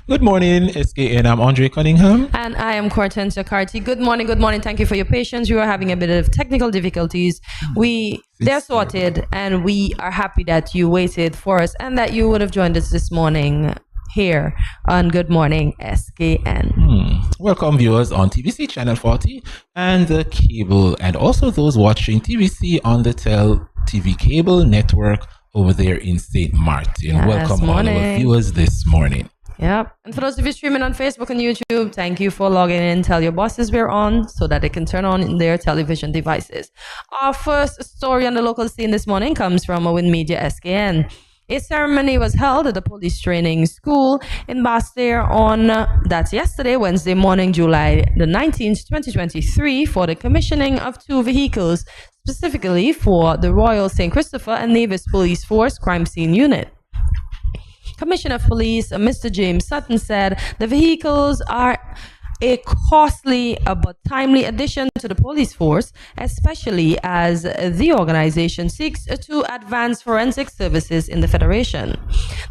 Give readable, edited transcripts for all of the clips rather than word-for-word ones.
Good morning, SKN. I'm Andre Cunningham. And I am Cortensia Carty. Good morning, good morning. Thank you for your patience. We were having a bit of technical difficulties. They're sorted, and we are happy that you waited for us and that you would have joined us this morning here on Good Morning SKN. Welcome viewers on TVC Channel 40 and the cable, and also those watching TVC on the Tel TV cable network over there in St. Martin. Yes, Welcome all our viewers this morning. Yep. And for those of you streaming on Facebook and YouTube, thank you for logging in. Tell your bosses we're on so that they can turn on their television devices. Our first story on the local scene this morning comes from Win Media SKN. A ceremony was held at the police training school in Bastille on that's yesterday, Wednesday morning, July the 19th, 2023, for the commissioning of 2 vehicles, specifically for the Royal St. Christopher and Nevis Police Force Crime Scene Unit. Commissioner of Police, Mr. James Sutton, said the vehicles are a costly but timely addition to the police force, especially as the organization seeks to advance forensic services in the Federation.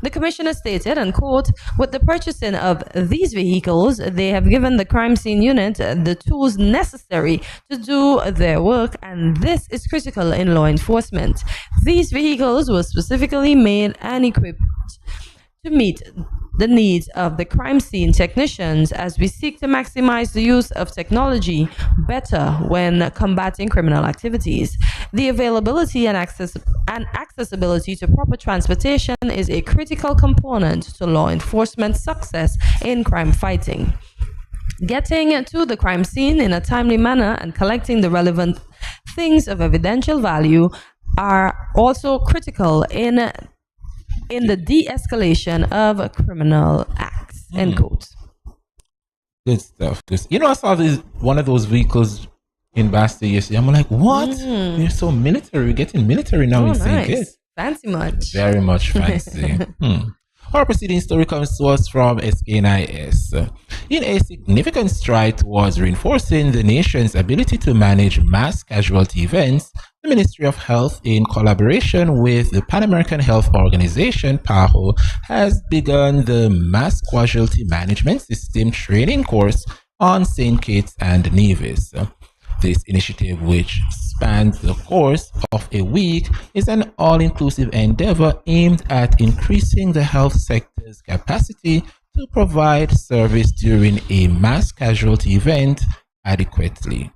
The commissioner stated, and quote, "With the purchasing of these vehicles, they have given the crime scene unit the tools necessary to do their work, and this is critical in law enforcement. These vehicles were specifically made and equipped to meet the needs of the crime scene technicians as we seek to maximize the use of technology better when combating criminal activities. The availability and accessibility to proper transportation is a critical component to law enforcement success in crime fighting. Getting to the crime scene in a timely manner and collecting the relevant things of evidential value are also critical in the de-escalation of criminal acts." End quote. Good stuff. I saw one of those vehicles in Bastille yesterday. I'm like, what? We're so military. We're getting military now in St. Kitts. Fancy much. Very much fancy. Our preceding story comes to us from SNIS. In a significant stride towards reinforcing the nation's ability to manage mass casualty events, the Ministry of Health, in collaboration with the Pan American Health Organization, PAHO, has begun the Mass Casualty Management System training course on St. Kitts and Nevis. This initiative, which spans the course of a week, is an all-inclusive endeavor aimed at increasing the health sector's capacity to provide service during a mass casualty event adequately.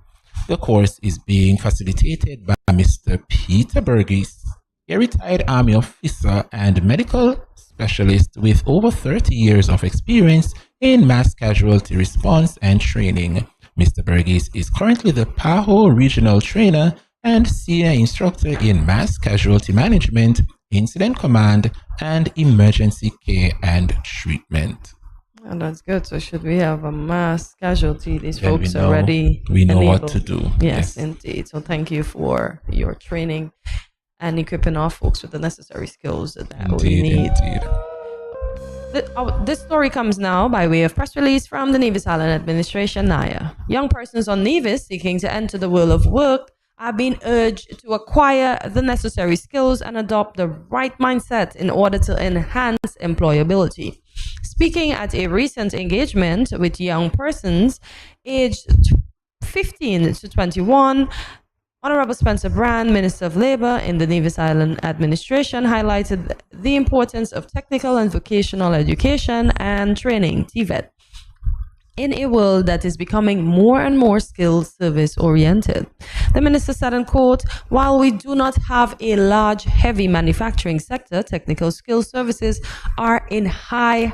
The course is being facilitated by Mr. Peter Burgess, a retired Army officer and medical specialist with over 30 years of experience in mass casualty response and training. Mr. Burgess is currently the PAHO Regional Trainer and Senior Instructor in Mass Casualty Management, Incident Command, and Emergency Care and Treatment. Oh, that's good. So should we have a mass casualty? These folks are ready. We know what to do. Yes, indeed. So thank you for your training and equipping our folks with the necessary skills that we need. Indeed. This story comes now by way of press release from the Nevis Island Administration, NIA. Young persons on Nevis seeking to enter the world of work are being urged to acquire the necessary skills and adopt the right mindset in order to enhance employability. Speaking at a recent engagement with young persons aged 15 to 21, Honorable Spencer Brand, Minister of Labor in the Nevis Island Administration, highlighted the importance of technical and vocational education and training, TVET, in a world that is becoming more and more skill service oriented. The minister said, and quote, "While we do not have a large, heavy manufacturing sector, technical skill services are in high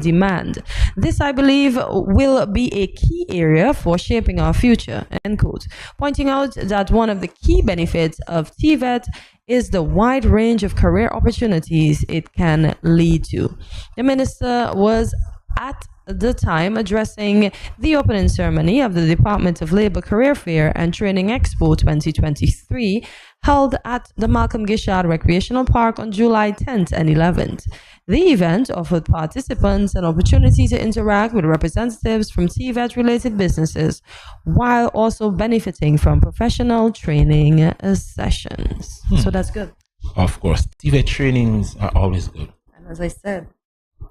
demand. This, I believe, will be a key area for shaping our future," end quote, pointing out that one of the key benefits of TVET is the wide range of career opportunities it can lead to. The minister was at the time addressing the opening ceremony of the Department of Labor Career Fair and Training Expo 2023 held at the Malcolm Gishard Recreational Park on July 10th and 11th. The event offered participants an opportunity to interact with representatives from TVET-related businesses while also benefiting from professional training sessions. So that's good. Of course, TVET trainings are always good. And as I said,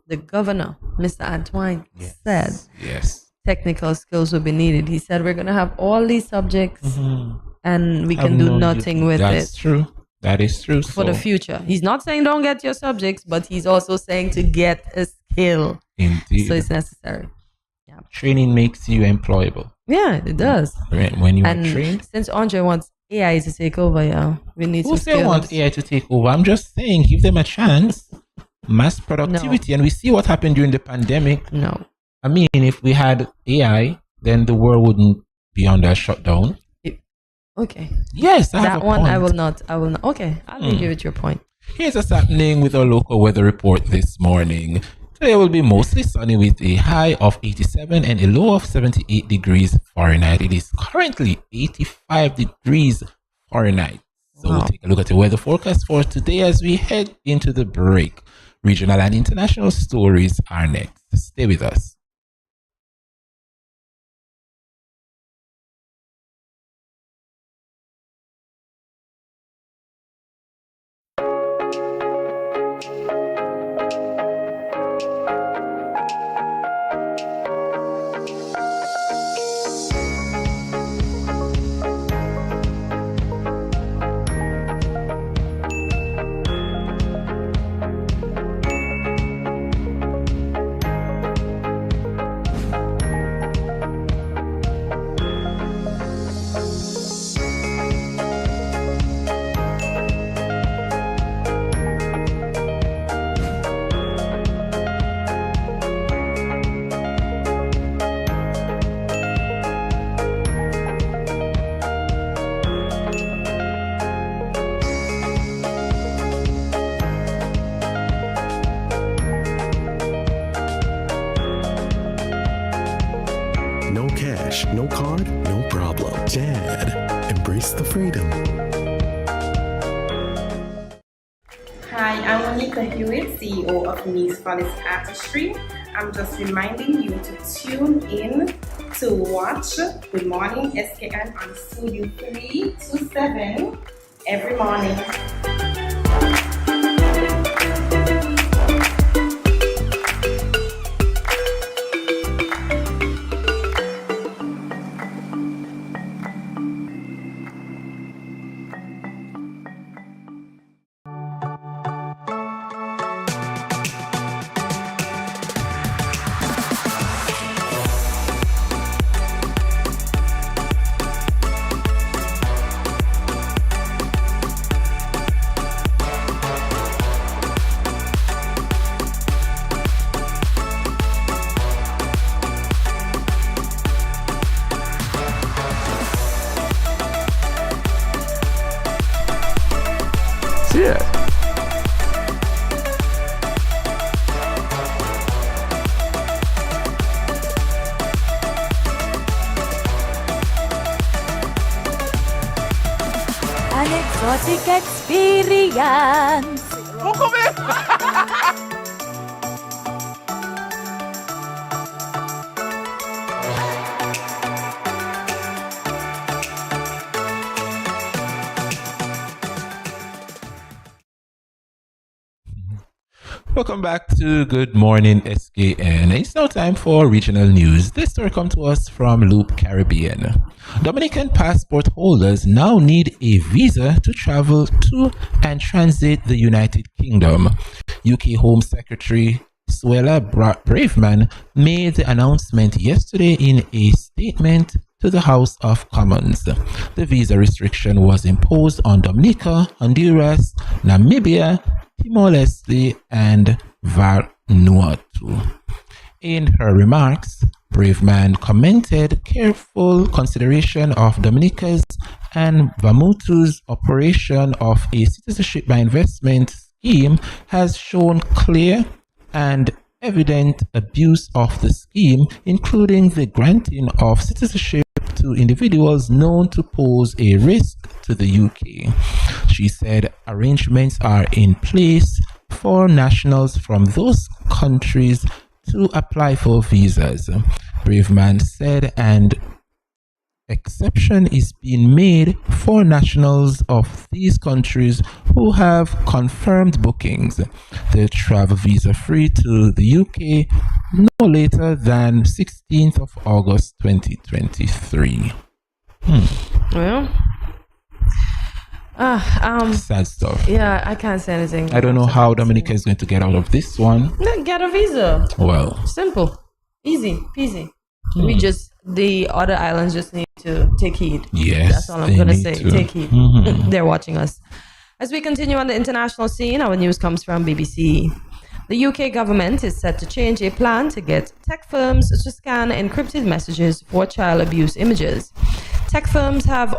the governor, Mr. Antoine, said technical skills will be needed. He said we're going to have all these subjects and we can do nothing with it. That's true. That is true. For the future. He's not saying don't get your subjects, but he's also saying to get a skill. Indeed. So it's necessary. Yeah. Training makes you employable. Yeah, it does. When you are trained. Since Andre wants AI to take over, we need Who say want AI to take over? I'm just saying, give them a chance. Mass productivity. And we see what happened during the pandemic. No. I mean, if we had AI, then the world wouldn't be under shutdown. Okay. Yes, that one point. I will not. Okay, I'll leave you with your point. Here's what's happening with our local weather report this morning. Today will be mostly sunny with a high of 87 and a low of 78 degrees Fahrenheit. It is currently 85 degrees Fahrenheit. So we'll take a look at the weather forecast for today as we head into the break. Regional and international stories are next. Stay with us. No cash, no card, no problem. Dad, embrace the freedom. Hi, I'm Monica Hewitt, CEO of Nice Valley's Artistry. I'm just reminding you to tune in to watch Good Morning SKN on Studio 327 every morning. Yeah. An exotic experience. Welcome back to Good Morning SKN. It's now time for regional news. This story comes to us from Loop Caribbean. Dominican passport holders now need a visa to travel to and transit the United Kingdom. UK Home Secretary Suella Braverman made the announcement yesterday in a statement to the House of Commons. The visa restriction was imposed on Dominica, Honduras, Namibia, Timor-Leste, and Vanuatu. In her remarks, Braverman commented careful consideration of Dominica's and Vanuatu's operation of a citizenship by investment scheme has shown clear and evident abuse of the scheme, including the granting of citizenship to individuals known to pose a risk to the UK. She said arrangements are in place for nationals from those countries to apply for visas. Braverman said, and exception is being made for nationals of these countries who have confirmed bookings. The travel visa free to the UK no later than 16th of August 2023. Well, sad stuff. yeah, I can't say anything. I don't know how Dominica is going to get out of this one. Get a visa. Well, Simple, easy peasy. The other islands just need to take heed. yes, That's all I'm gonna say. Take heed. They're watching us. As we continue on the international scene, our news comes from BBC. The UK government is set to change a plan to get tech firms to scan encrypted messages for child abuse images. Tech firms have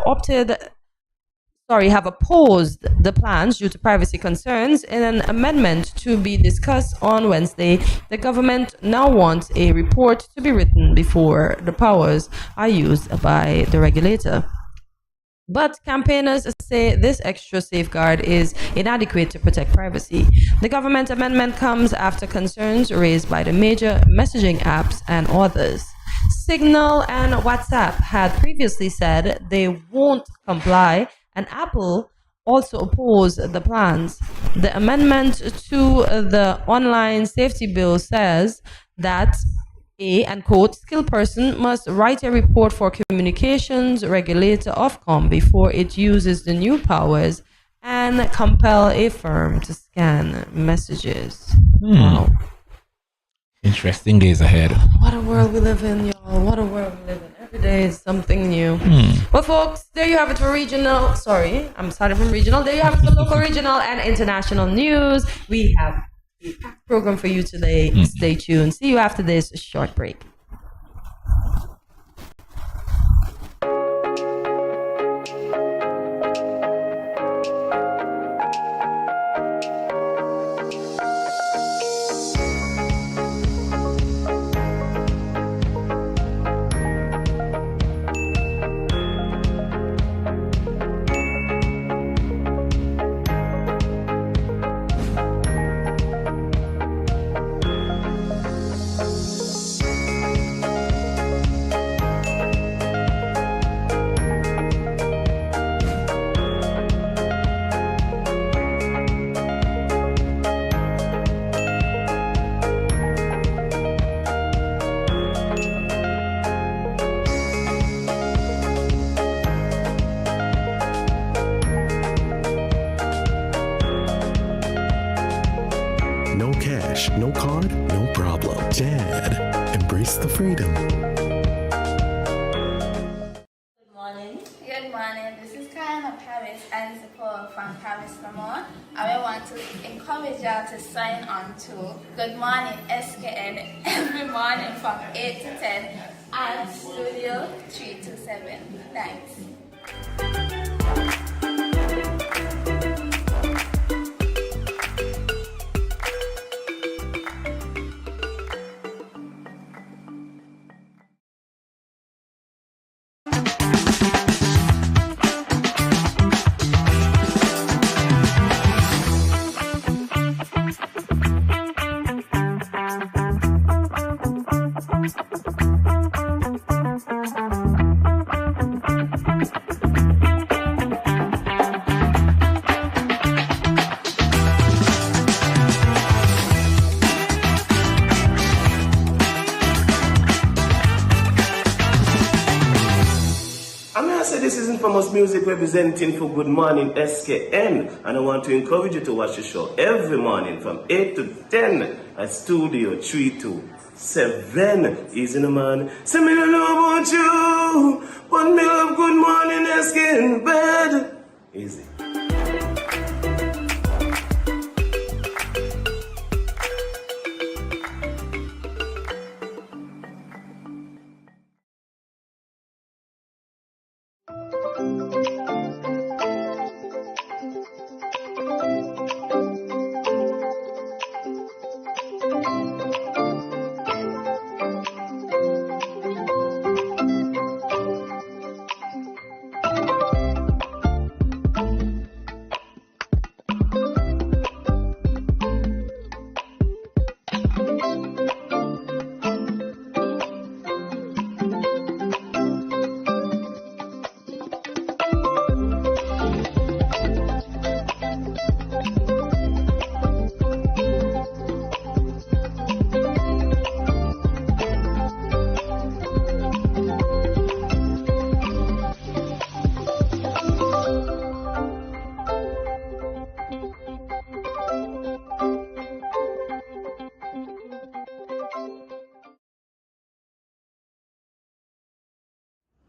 opposed the plans due to privacy concerns. In an amendment to be discussed on Wednesday, the government now wants a report to be written before the powers are used by the regulator. But campaigners say this extra safeguard is inadequate to protect privacy. The government amendment comes after concerns raised by the major messaging apps and others. Signal and WhatsApp had previously said they won't comply, and Apple also opposed the plans. The amendment to the online safety bill says that and quote, skilled person must write a report for communications regulator Ofcom before it uses the new powers and compel a firm to scan messages. Wow. Interesting days ahead. What a world we live in, y'all. What a world we live in. Every day is something new. Well, folks, there you have it for regional. Sorry, I'm starting from regional. There you have it for local, regional, and international news. We have a packed program for you today. Stay tuned. See you after this short break. No cash, no card, no problem. Dad, embrace the freedom. Good morning. This is Karen of Paris and support from Paris Lamont. I want to encourage y'all to sign on to Good Morning SKN every morning from 8 to 10 at Studio 327. Thanks. This is Infamous Music representing for Good Morning SKN, and I want to encourage you to watch the show every morning from 8 to 10 at Studio 327. Easy no man. Say me don't know about you, but me love Good Morning SKN bed. Easy.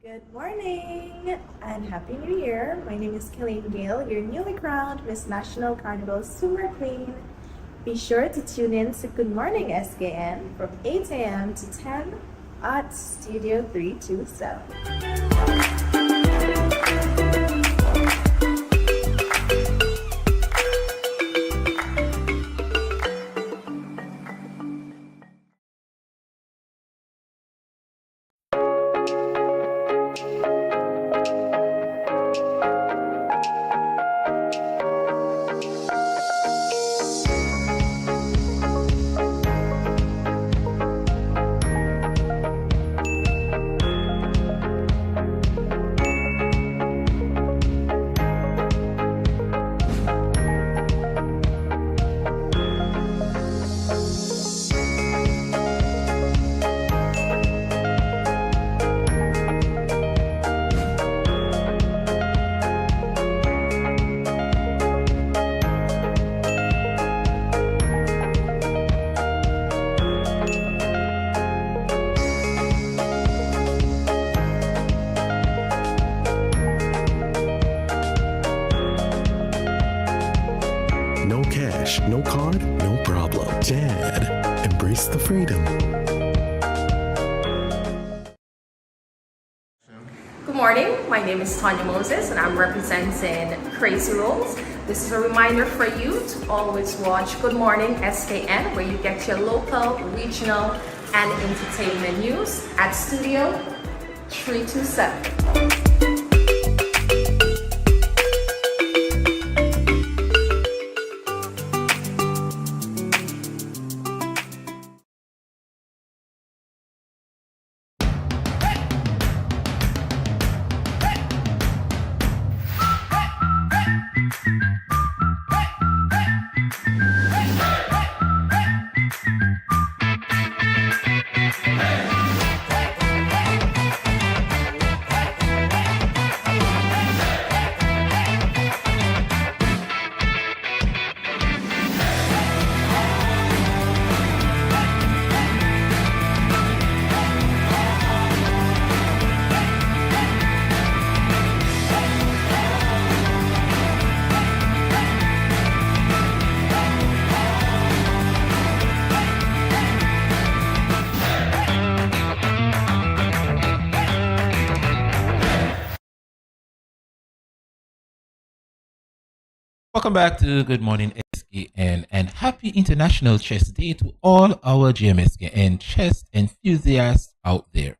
Good morning and Happy New Year. My name is Killeen Gale, your newly crowned Miss National Carnival Super Queen. Be sure to tune in to Good Morning SKN from 8 a.m. to 10 at Studio 327. No cash, no card, no problem. Dad, embrace the freedom. Good morning, my name is Tanya Moses and I'm representing Crazy Rolls. This is a reminder for you to always watch Good Morning SKN, where you get your local, regional, and entertainment news at Studio 327. Welcome back to Good Morning SKN and happy International Chess Day to all our GMSKN chess enthusiasts out there.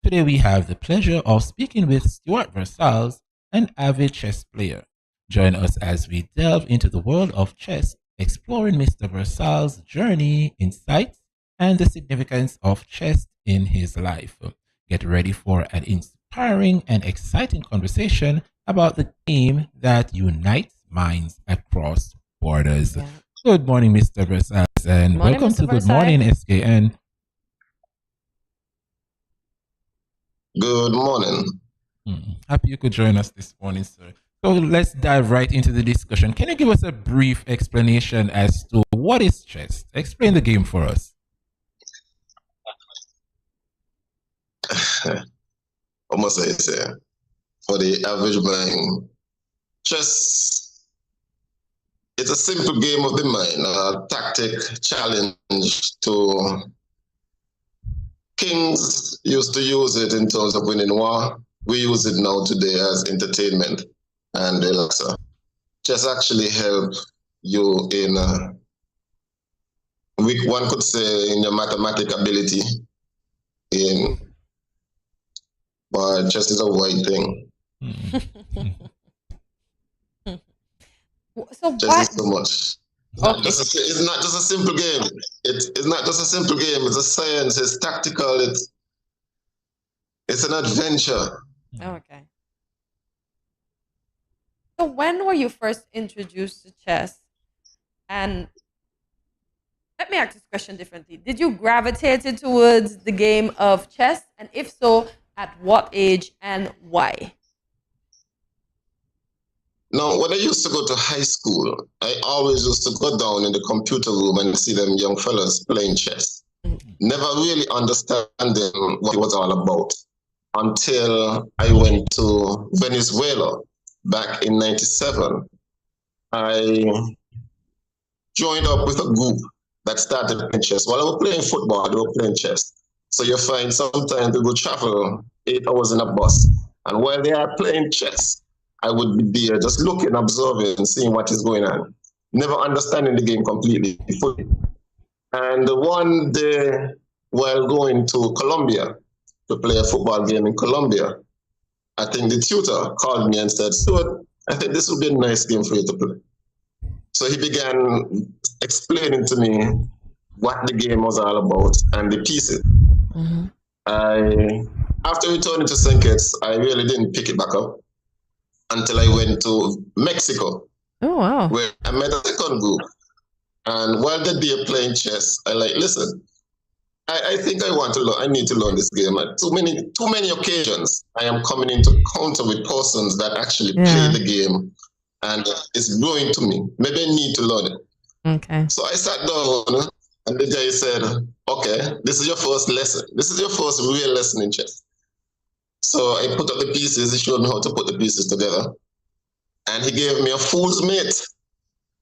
Today we have the pleasure of speaking with Stuart Versals, an avid chess player. Join us as we delve into the world of chess, exploring Mr. Versals' journey, insights, and the significance of chess in his life. Get ready for an inspiring and exciting conversation about the game that unites minds across borders. Yeah. Good morning, Mr. Versals, and welcome to Good Morning SKN. Good morning. Happy you could join us this morning, sir. So let's dive right into the discussion. Can you give us a brief explanation as to what is chess? Explain the game for us. What must I say? For the average mind, chess, it's a simple game of the mind, a tactic challenge to kings used to use it in terms of winning war. We use it now today as entertainment and relaxer. Chess actually help you in, one could say, in your mathematical ability. But chess is a wide thing. So chess is so much. It's not just a simple game. It's not just a simple game. It's a science. It's tactical. It's an adventure. Okay. So when were you first introduced to chess? And let me ask this question differently. Did you gravitate towards the game of chess? And if so, at what age and why? Now, when I used to go to high school, I always used to go down in the computer room and see them young fellas playing chess. Never really understanding what it was all about. until I went to Venezuela back in 97. I joined up with a group that started playing chess. While I was playing football, they were playing chess. So you find sometimes they would travel 8 hours in a bus. And while they are playing chess, I would be there just looking, observing, seeing what is going on. Never understanding the game completely. And one day, while going to Colombia to play a football game in Colombia, I think the tutor called me and said, "Stuart, I think this would be a nice game for you to play." So he began explaining to me what the game was all about and the pieces. After returning to St. Kitts, I really didn't pick it back up until I went to Mexico. Oh, wow. Where I met a second group. And while they're there playing chess, I listen, I think I want to learn, I need to learn this game. At too many occasions, I am coming into contact with persons that actually play the game, and it's growing to me. Maybe I need to learn it. Okay. So I sat down, and the guy said, "Okay, this is your first lesson. This is your first real lesson in chess." So I put up the pieces. He showed me how to put the pieces together, and he gave me a fool's mate.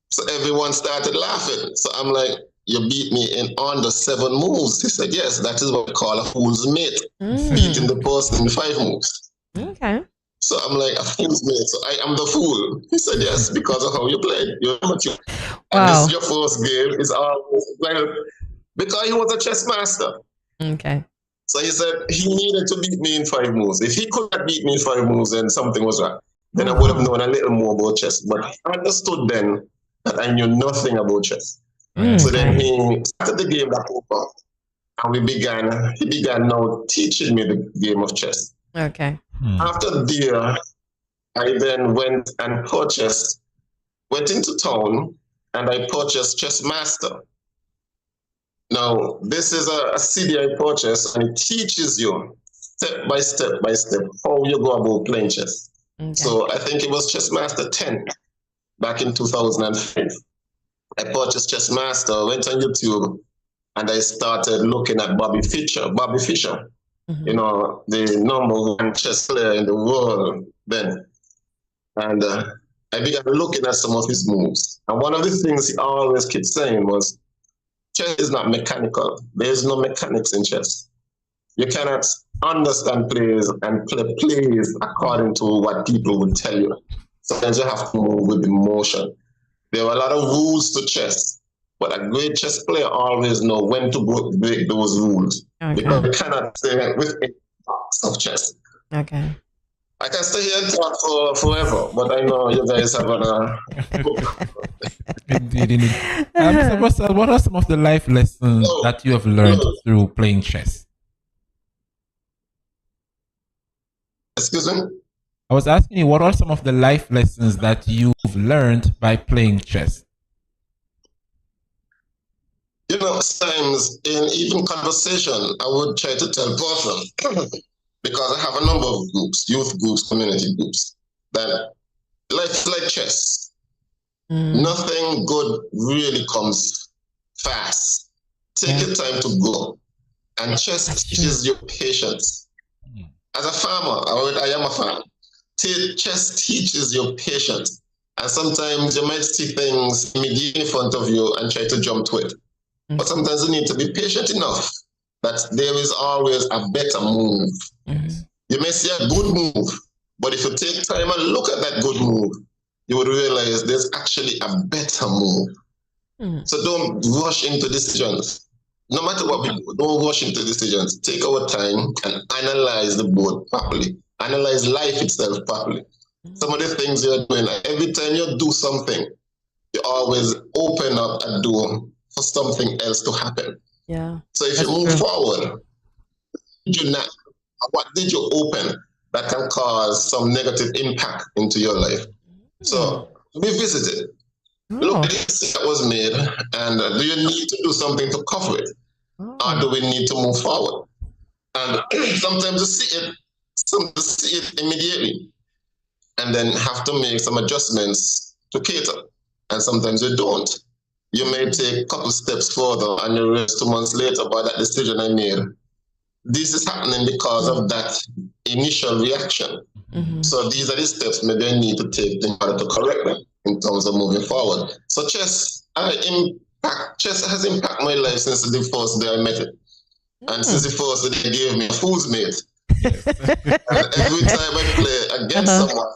So everyone started laughing. So I'm like, "You beat me in under 7 moves." He said, "Yes, that is what we call a fool's mate, beating the person in 5 moves." Okay. So I'm like, "A fool's mate, so I am the fool." He said, "Yes, because of how you played. You're amateur. And this is your first game. It's always well," because he was a chess master. Okay. So he said he needed to beat me in 5 moves. If he could not beat me in 5 moves, then something was wrong. Then I would have known a little more about chess. But I understood then that I knew nothing about chess. So then he started the game back over, and he began now teaching me the game of chess. Okay. After there, I then went into town, and I purchased Chess Master. Now, this is a CD I purchased, and it teaches you step by step how you go about playing chess. Okay. So I think it was Chess Master 10 back in 2005. I purchased Chess Master, went on YouTube, and I started looking at Bobby Fischer. You know, the #1 chess player in the world then. And I began looking at some of his moves. And one of the things he always kept saying was, chess is not mechanical. There is no mechanics in chess. You cannot understand plays and play plays according to what people would tell you. Sometimes you have to move with emotion. There are a lot of rules to chess, but a great chess player always knows when to break those rules. Okay. Because you cannot stay within box of chess. Okay. I can stay here and talk for forever, but I know you guys have a Indeed. Mr. Russell, what are some of the life lessons that you have learned through playing chess? Excuse me? I was asking you, what are some of the life lessons that you've learned by playing chess? You know, sometimes in even conversation, I would try to tell person, because I have a number of groups, youth groups, community groups, that life is like chess. Nothing good really comes fast. Take your time to go. And chess teaches you patience. As a farmer, I am a farmer. Chess teaches you patience. And sometimes you might see things immediately in front of you and try to jump to it. But sometimes you need to be patient enough that there is always a better move. You may see a good move, but if you take time and look at that good move, you would realize there's actually a better move. So don't rush into decisions. No matter what we do, don't rush into decisions. Take our time and analyze the board properly. Analyze life itself properly. Some of the things you're doing, every time you do something, you always open up a door for something else to happen. Yeah. So if you move forward, what did you open that can cause some negative impact into your life? So revisit it. Look at the mistake that was made, and do you need to do something to cover it? Or do we need to move forward? And sometimes you see it immediately, and then have to make some adjustments to cater. And sometimes you don't. You may take a couple steps further and you realize 2 months later, by that decision I made, this is happening because of that initial reaction. So these are the steps maybe I need to take in order to correct them in terms of moving forward. So chess has impacted my life since the first day I met it. And since the first day they gave me a fool's mate. And every time I play against someone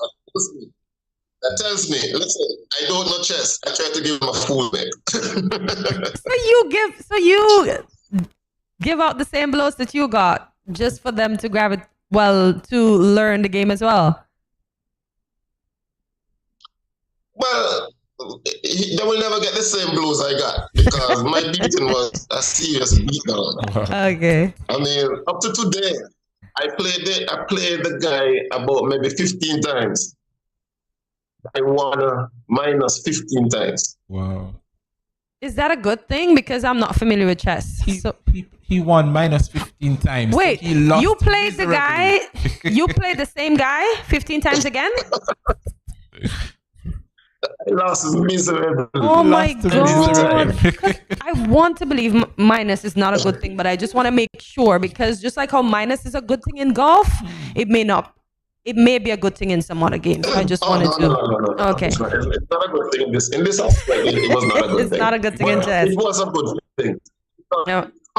that tells me, listen, I don't know chess. I try to give him a fool mate. So you give out the same blows that you got just for them to grab it, to learn the game as well. Well, they will never get the same blows I got because my beating was a serious beatdown. Okay. I mean, up to today, I played the guy about maybe 15 times. I won minus 15 times. Wow. Is that a good thing? Because I'm not familiar with chess. He won minus 15 times. Wait, so he lost you played the miserably. guy, you played the same guy 15 times again? I lost miserably. Oh my God. I want to believe minus is not a good thing, but I just want to make sure because just like how minus is a good thing in golf, it may be a good thing in some other games. So I just wanted to. No. Okay. It's not a good thing in this aspect. It was not a good thing. It's not a good thing in chess. It was a good thing.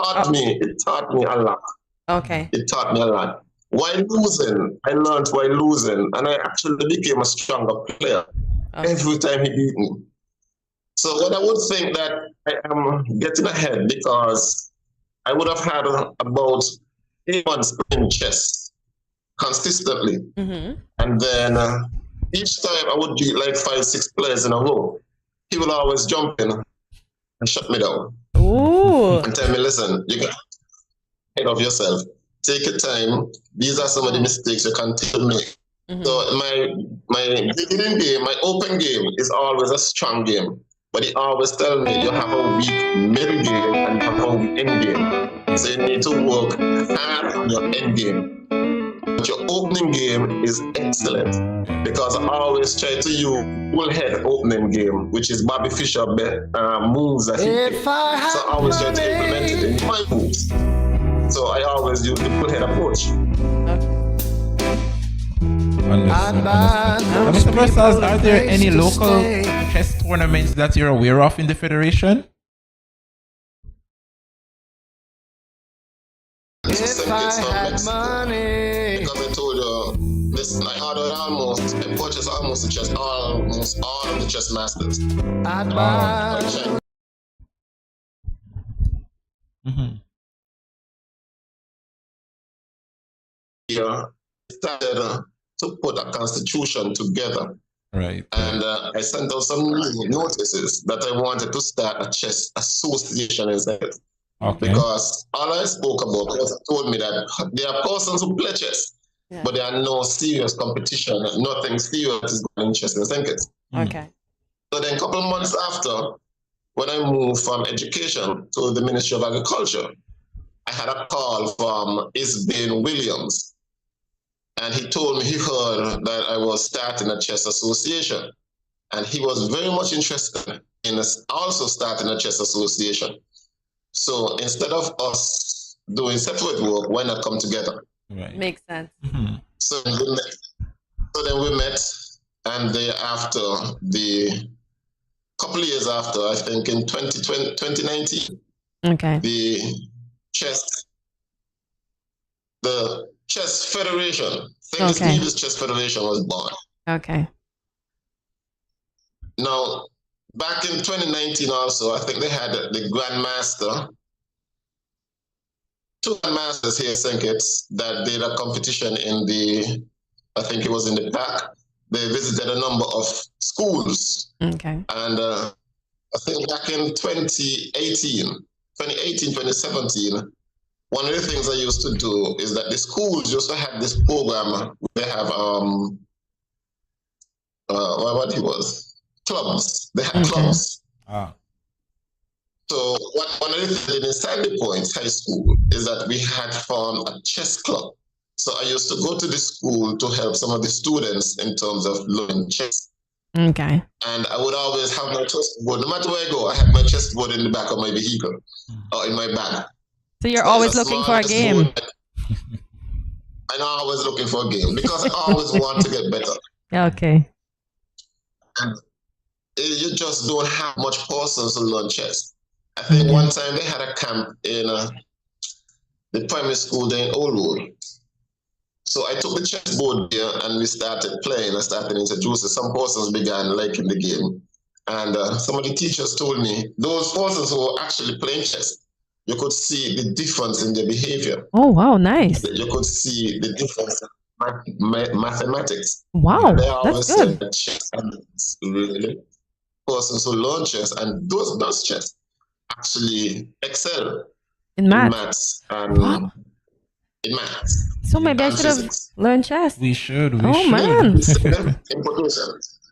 It taught me a lot. Okay. It taught me a lot. While losing, I learned while losing, and I actually became a stronger player every time he beat me. So what I would think that I am getting ahead because I would have had about 8 months playing chess consistently. And then each time I would beat like 5-6 players in a row. He will always jump in and shut me down. Ooh. And tell me, listen, you got head of yourself. Take your time. These are some of the mistakes you continue to make. So my beginning game, my open game is always a strong game. But he always tells me you have a weak middle game and you have a weak end game. So you need to work hard on your end game. But your opening game is excellent because I always try to use full head opening game, which is Bobby Fischer moves that he did. So I always try to implement it in my moves. So I always use the full head approach. Mr. Versals, are there any local chess tournaments that you're aware of in the Federation? St. Kitts from Mexico. Because I told you, listen, I purchased almost all of the chess masters. Started to put a constitution together. Right. And I sent out some notices that I wanted to start a chess association instead. Okay. Because all I spoke about was told me that there are persons who play chess, but there are no serious competition, nothing serious is going in chess in St. Kitts. Okay. So then a couple of months after, when I moved from education to the Ministry of Agriculture, I had a call from Isbane Williams. And he told me he heard that I was starting a chess association. And he was very much interested in also starting a chess association. So instead of us doing separate work, why not come together? Right. Makes sense. So then we met, and thereafter, the couple of years after, I think in 2019, the Chess Federation, St. Kitts Chess Federation was born. Okay. Now, back in 2019 also, I think they had the Grandmaster, 2 Grandmasters here in St. Kitts that did a competition I think it was in the park. They visited a number of schools. Okay. And I think back in 2018, 2017, one of the things I used to do is that the schools used to have this program. They have what it was clubs. They had clubs. So one of the things in Sandy Point High School is that we had formed a chess club. So I used to go to the school to help some of the students in terms of learning chess. Okay. And I would always have my chessboard. No matter where I go, I have my chessboard in the back of my vehicle or in my bag. So you're always looking for a game. I'm always looking for a game because I always want to get better. Okay. And you just don't have much persons to learn chess. I think one time they had a camp in the primary school there in Old Road. So I took the chessboard there and we started playing. I started introducing. Some persons began liking the game. And some of the teachers told me, those persons who were actually playing chess, you could see the difference in their behavior. Oh, wow, nice. You could see the difference in mathematics. Wow, they that's always good. said that chess is really persons who learn chess and those chess actually excel in maths, and in maths. So maybe I should have learned chess. We should. Man.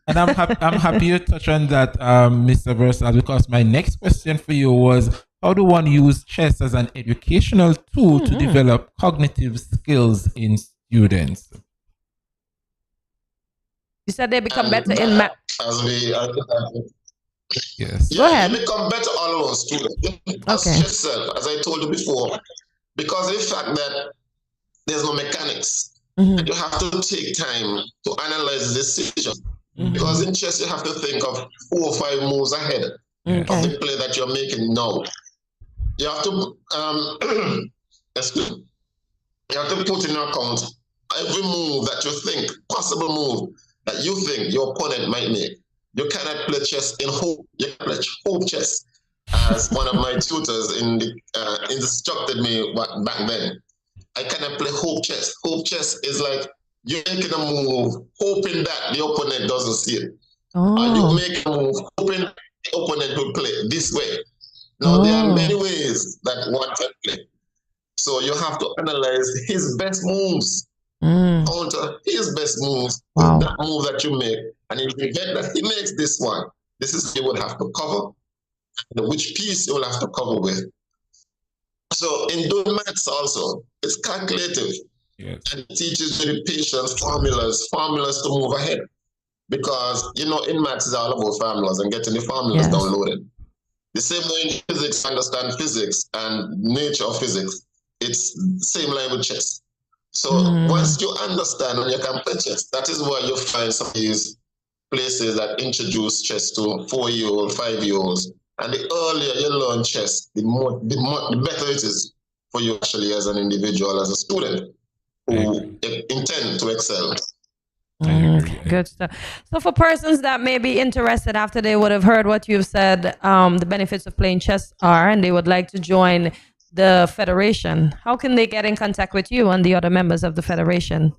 And I'm happy you touch on that, Mr. Versal, because my next question for you was, how do one use chess as an educational tool to develop cognitive skills in students? You said they become better in math. Yes. Go ahead. They become better all around students. As I told you before, because of the fact that there's no mechanics, and you have to take time to analyze the decision. Because in chess, you have to think of 4 or 5 moves ahead of the play that you're making now. You have to you have to put in account every move that you think, possible move that you think your opponent might make. You cannot play chess in hope. You can play hope chess, as one of my tutors instructed me back then. I cannot play hope chess. Hope chess is like you're making a move, hoping that the opponent doesn't see it. You make a move, hoping the opponent will play this way. Now, there are many ways that one can play. So you have to analyze his best moves, counter his best moves, that move that you make. And if you get that he makes this one, this is what you would have to cover, and which piece you will have to cover with. So in doing maths also, it's calculative. Yes. And it teaches you the patience, formulas to move ahead. Because, in maths is all about formulas and getting the formulas downloaded. The same way in physics, understand physics and nature of physics, it's the same line with chess. So once you understand and you can play chess, that is where you find some of these places that introduce chess to 4-year-olds, 5-year-olds. And the earlier you learn chess, the better it is for you actually as an individual, as a student who intend to excel. Good stuff. So for persons that may be interested after they would have heard what you've said, the benefits of playing chess are, and they would like to join the federation, how can they get in contact with you and the other members of the federation?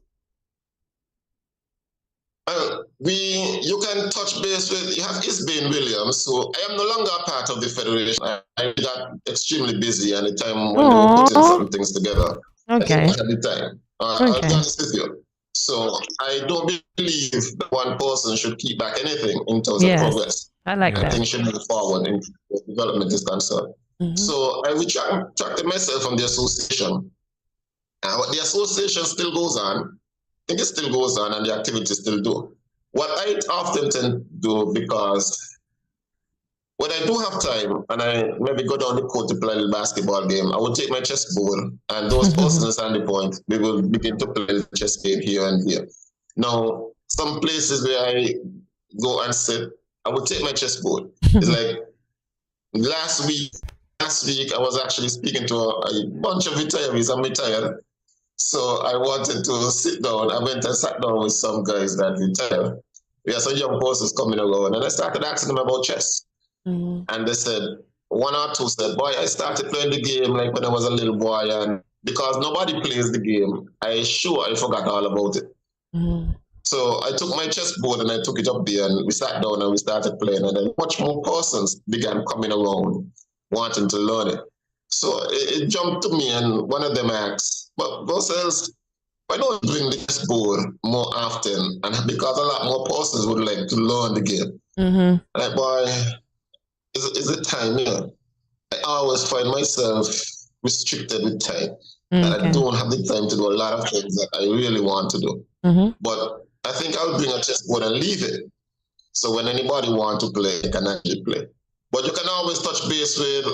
You can touch base with, you have Isbane Williams. So I am no longer a part of the federation. I got extremely busy at the time when we were putting some things together. Okay. At the time. I'll be honest with you. So I don't believe that one person should keep back anything in terms of progress. I like that. Things should move forward in development is concerned. So I retracted myself from the association. The association still goes on. I think it still goes on and the activities still do. What I often tend to do, because when I do have time and I maybe go down the court to play a basketball game, I will take my chessboard and those persons on the point, we will begin to play the chess game here and here. Now, some places where I go and sit, I will take my chessboard. It's like last week I was actually speaking to a bunch of retirees. I'm retired. So I wanted to sit down. I went and sat down with some guys that retired. We had some young persons coming around and I started asking them about chess. And they said, 1 or 2 said, boy, I started playing the game like when I was a little boy, and because nobody plays the game, I forgot all about it. So I took my chessboard and I took it up there and we sat down and we started playing, and then much more persons began coming around wanting to learn it. So it jumped to me and one of them asked, but Brussels, why don't you bring the chessboard more often? And because a lot more persons would like to learn the game. Like, boy, is it time? I always find myself restricted with time. And I don't have the time to do a lot of things that I really want to do. But I think I'll bring a chessboard and leave it. So when anybody wants to play, they can actually play. But you can always touch base with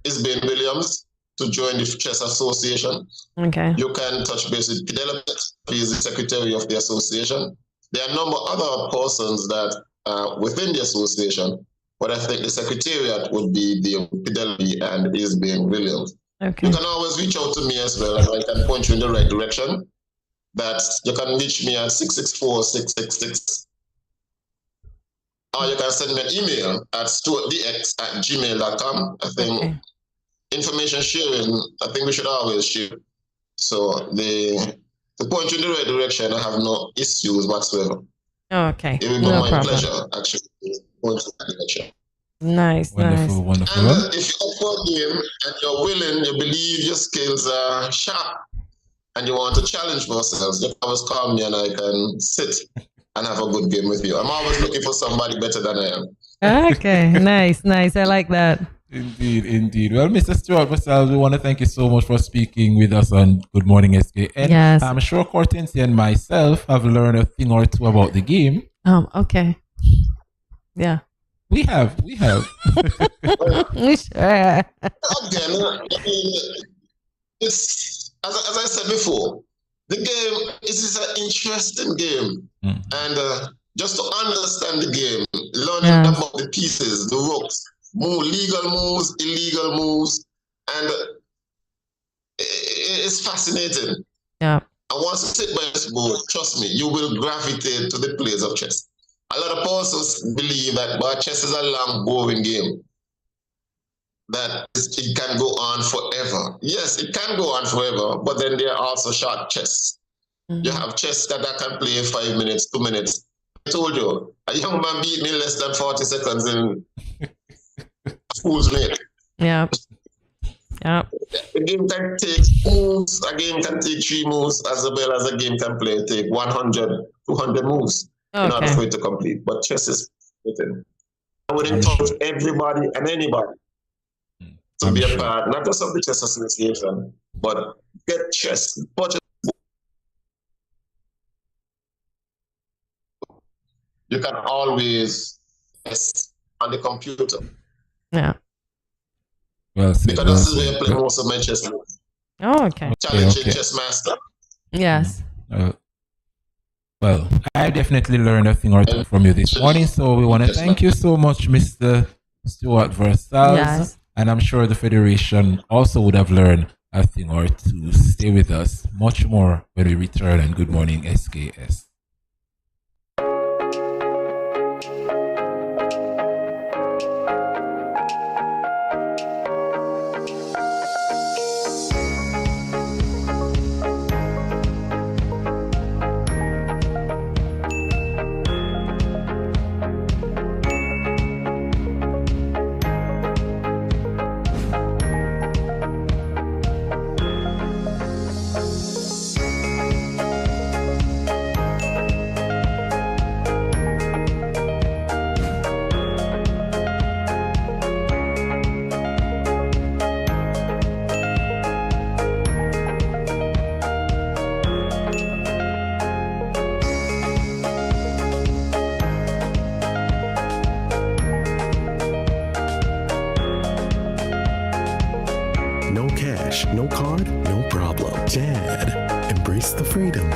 Isbane Williams to join the chess association. Okay. You can touch base with Penelope. He is the secretary of the association. There are a number of other persons that are within the association, but I think the secretariat would be the Penelope and is being Williams. Okay. You can always reach out to me as well, and I can point you in the right direction. That you can reach me at 664-666. Or you can send me an email at stuartdx@gmail.com. I think information sharing, I think we should always share. So to point you in the right direction, I have no issues whatsoever. Okay. It will be my pleasure, actually, to point you in that direction. Nice, wonderful, wonderful. And if you're up for a game and you're willing, you believe your skills are sharp, and you want to challenge yourselves, you can always call me and I can sit and have a good game with you. I'm always looking for somebody better than I am. Okay, nice. I like that. Indeed. Well, Mr. Stuart Vassal, we want to thank you so much for speaking with us on Good Morning SKN. Yes. I'm sure Cortensi and myself have learned a thing or two about the game. Okay. Yeah. We have. Sure. Again, it's as I said before, the game is an interesting game, and just to understand the game, learning about the pieces, the ropes, legal moves, illegal moves, and it's fascinating. Yeah. And once you sit by this board, trust me, you will gravitate to the plays of chess. A lot of persons believe that chess is a long, boring game, that it can go on forever. Yes, it can go on forever, but then there are also short chess. You have chess that I can play in 5 minutes, 2 minutes. I told you, a young man beat me in less than 40 seconds in fool's rate. Yeah. Yeah. A game can take moves, a game can take 3 moves, as well as a game can take 100, 200 moves in order for it to complete. But chess is written. I would encourage everybody and anybody to be a part, not just of the chess association, but get chess. You can always chess on the computer. Yeah. Well said. Because this is where I play most of my chess moves. Oh, okay. Challenging chess master. Yes. Well, I definitely learned a thing or two from you this morning, so we want to thank you so much, Mr. Stuart Vassal. Yes. And I'm sure the Federation also would have learned a thing or two. Stay with us. Much more when we return on Good Morning SKS. No cash, no card, no problem. Dad, embrace the freedom.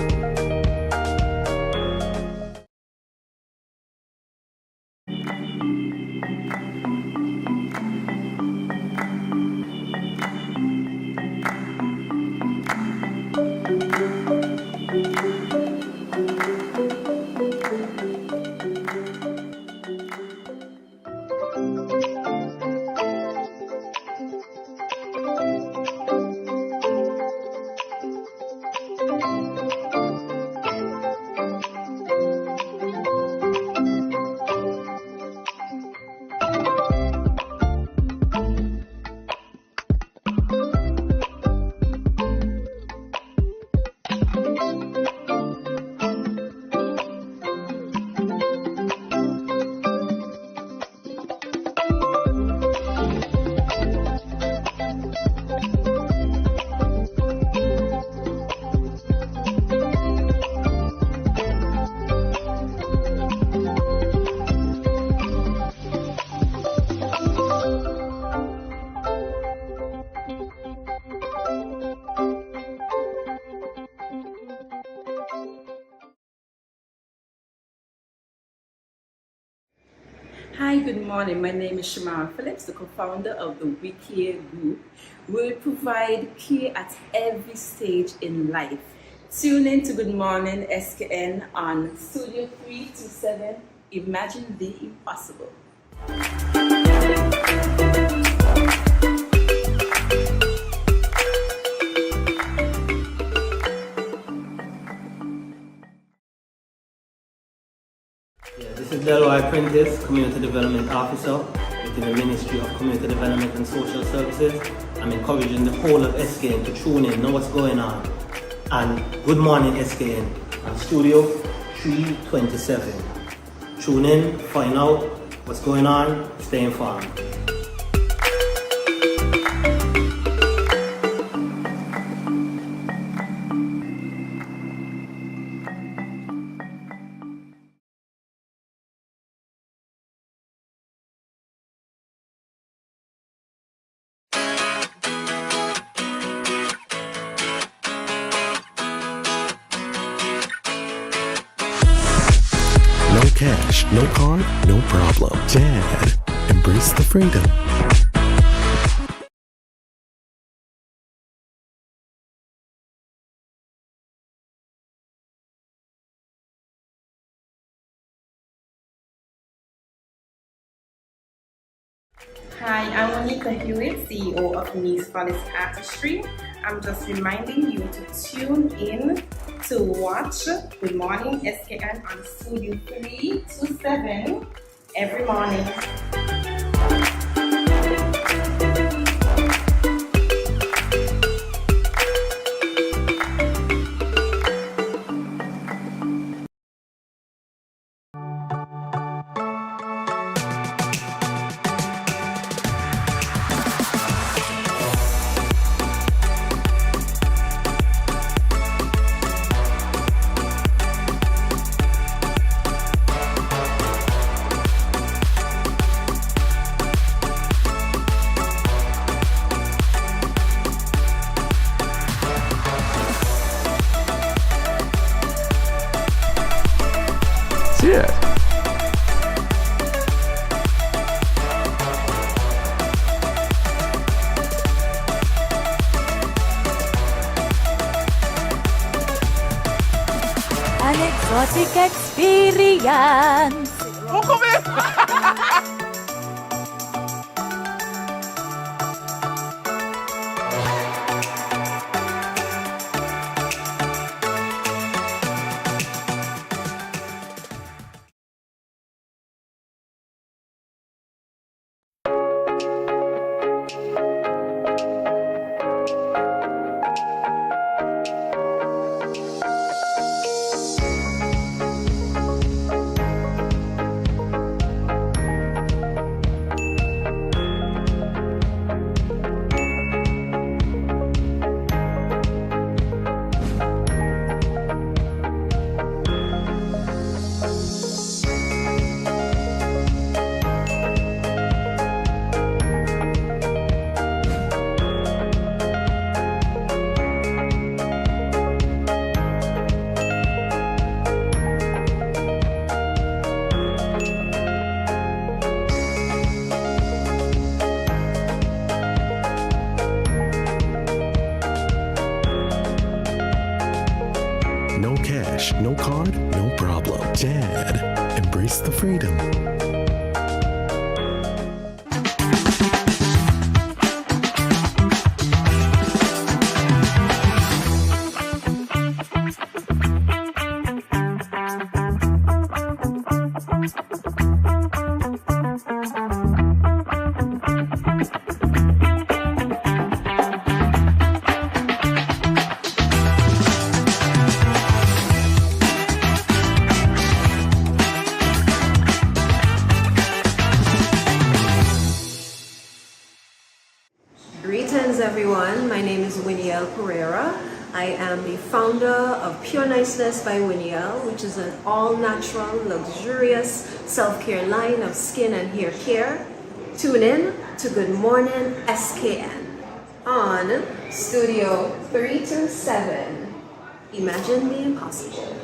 Hi, good morning. My name is Shamara Phillips, the co-founder of the We Care Group. We provide care at every stage in life. Tune in to Good Morning SKN on Studio 327. Imagine the impossible. This is Delroy Prentice, Community Development Officer within the Ministry of Community Development and Social Services. I'm encouraging the whole of SKN to tune in, know what's going on. And Good Morning SKN on Studio 327. Tune in, find out what's going on, stay informed. No cash, no card, no problem. Dad, embrace the freedom. Hi, I'm Monica Hewitt, CEO of Nice Forest Artistry. I'm just reminding you to tune in to watch Good Morning SKN on Studio 327 every morning. Yeah. An exotic experience. No cash, no card, no problem. Dad, embrace the freedom. Greetings everyone, my name is Winiel Pereira. I am the founder of Pure Niceness by Winiel, which is an all-natural, luxurious self-care line of skin and hair care. Tune in to Good Morning SKN on Studio 327. Imagine the impossible.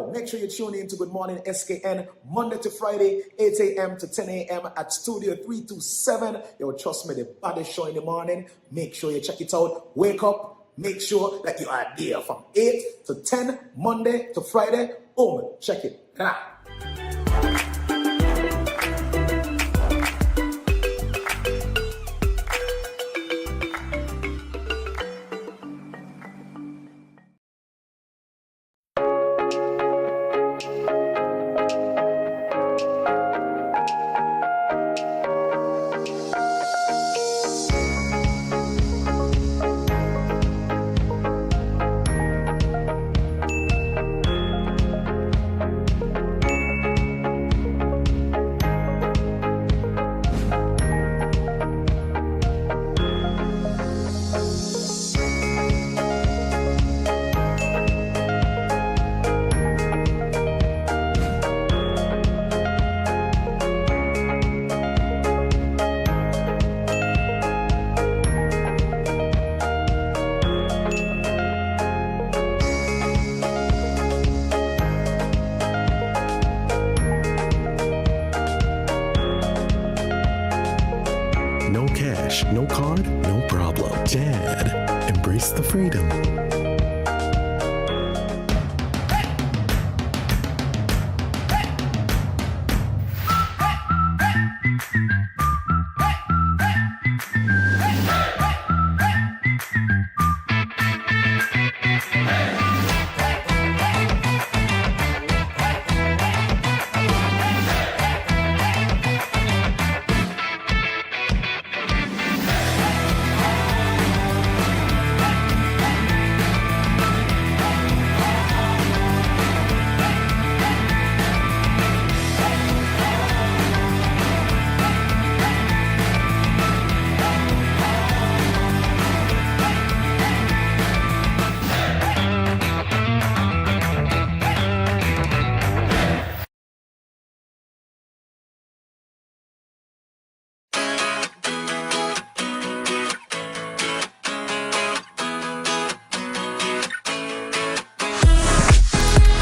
Yo, make sure you tune in to Good Morning SKN Monday to Friday, 8 a.m. to 10 a.m. at Studio 327. Yo, trust me, the baddest show in the morning. Make sure you check it out. Wake up. Make sure that you are there from 8 to 10, Monday to Friday. Boom, check it. Ah. No cash, no card, no problem. Dad, embrace the freedom.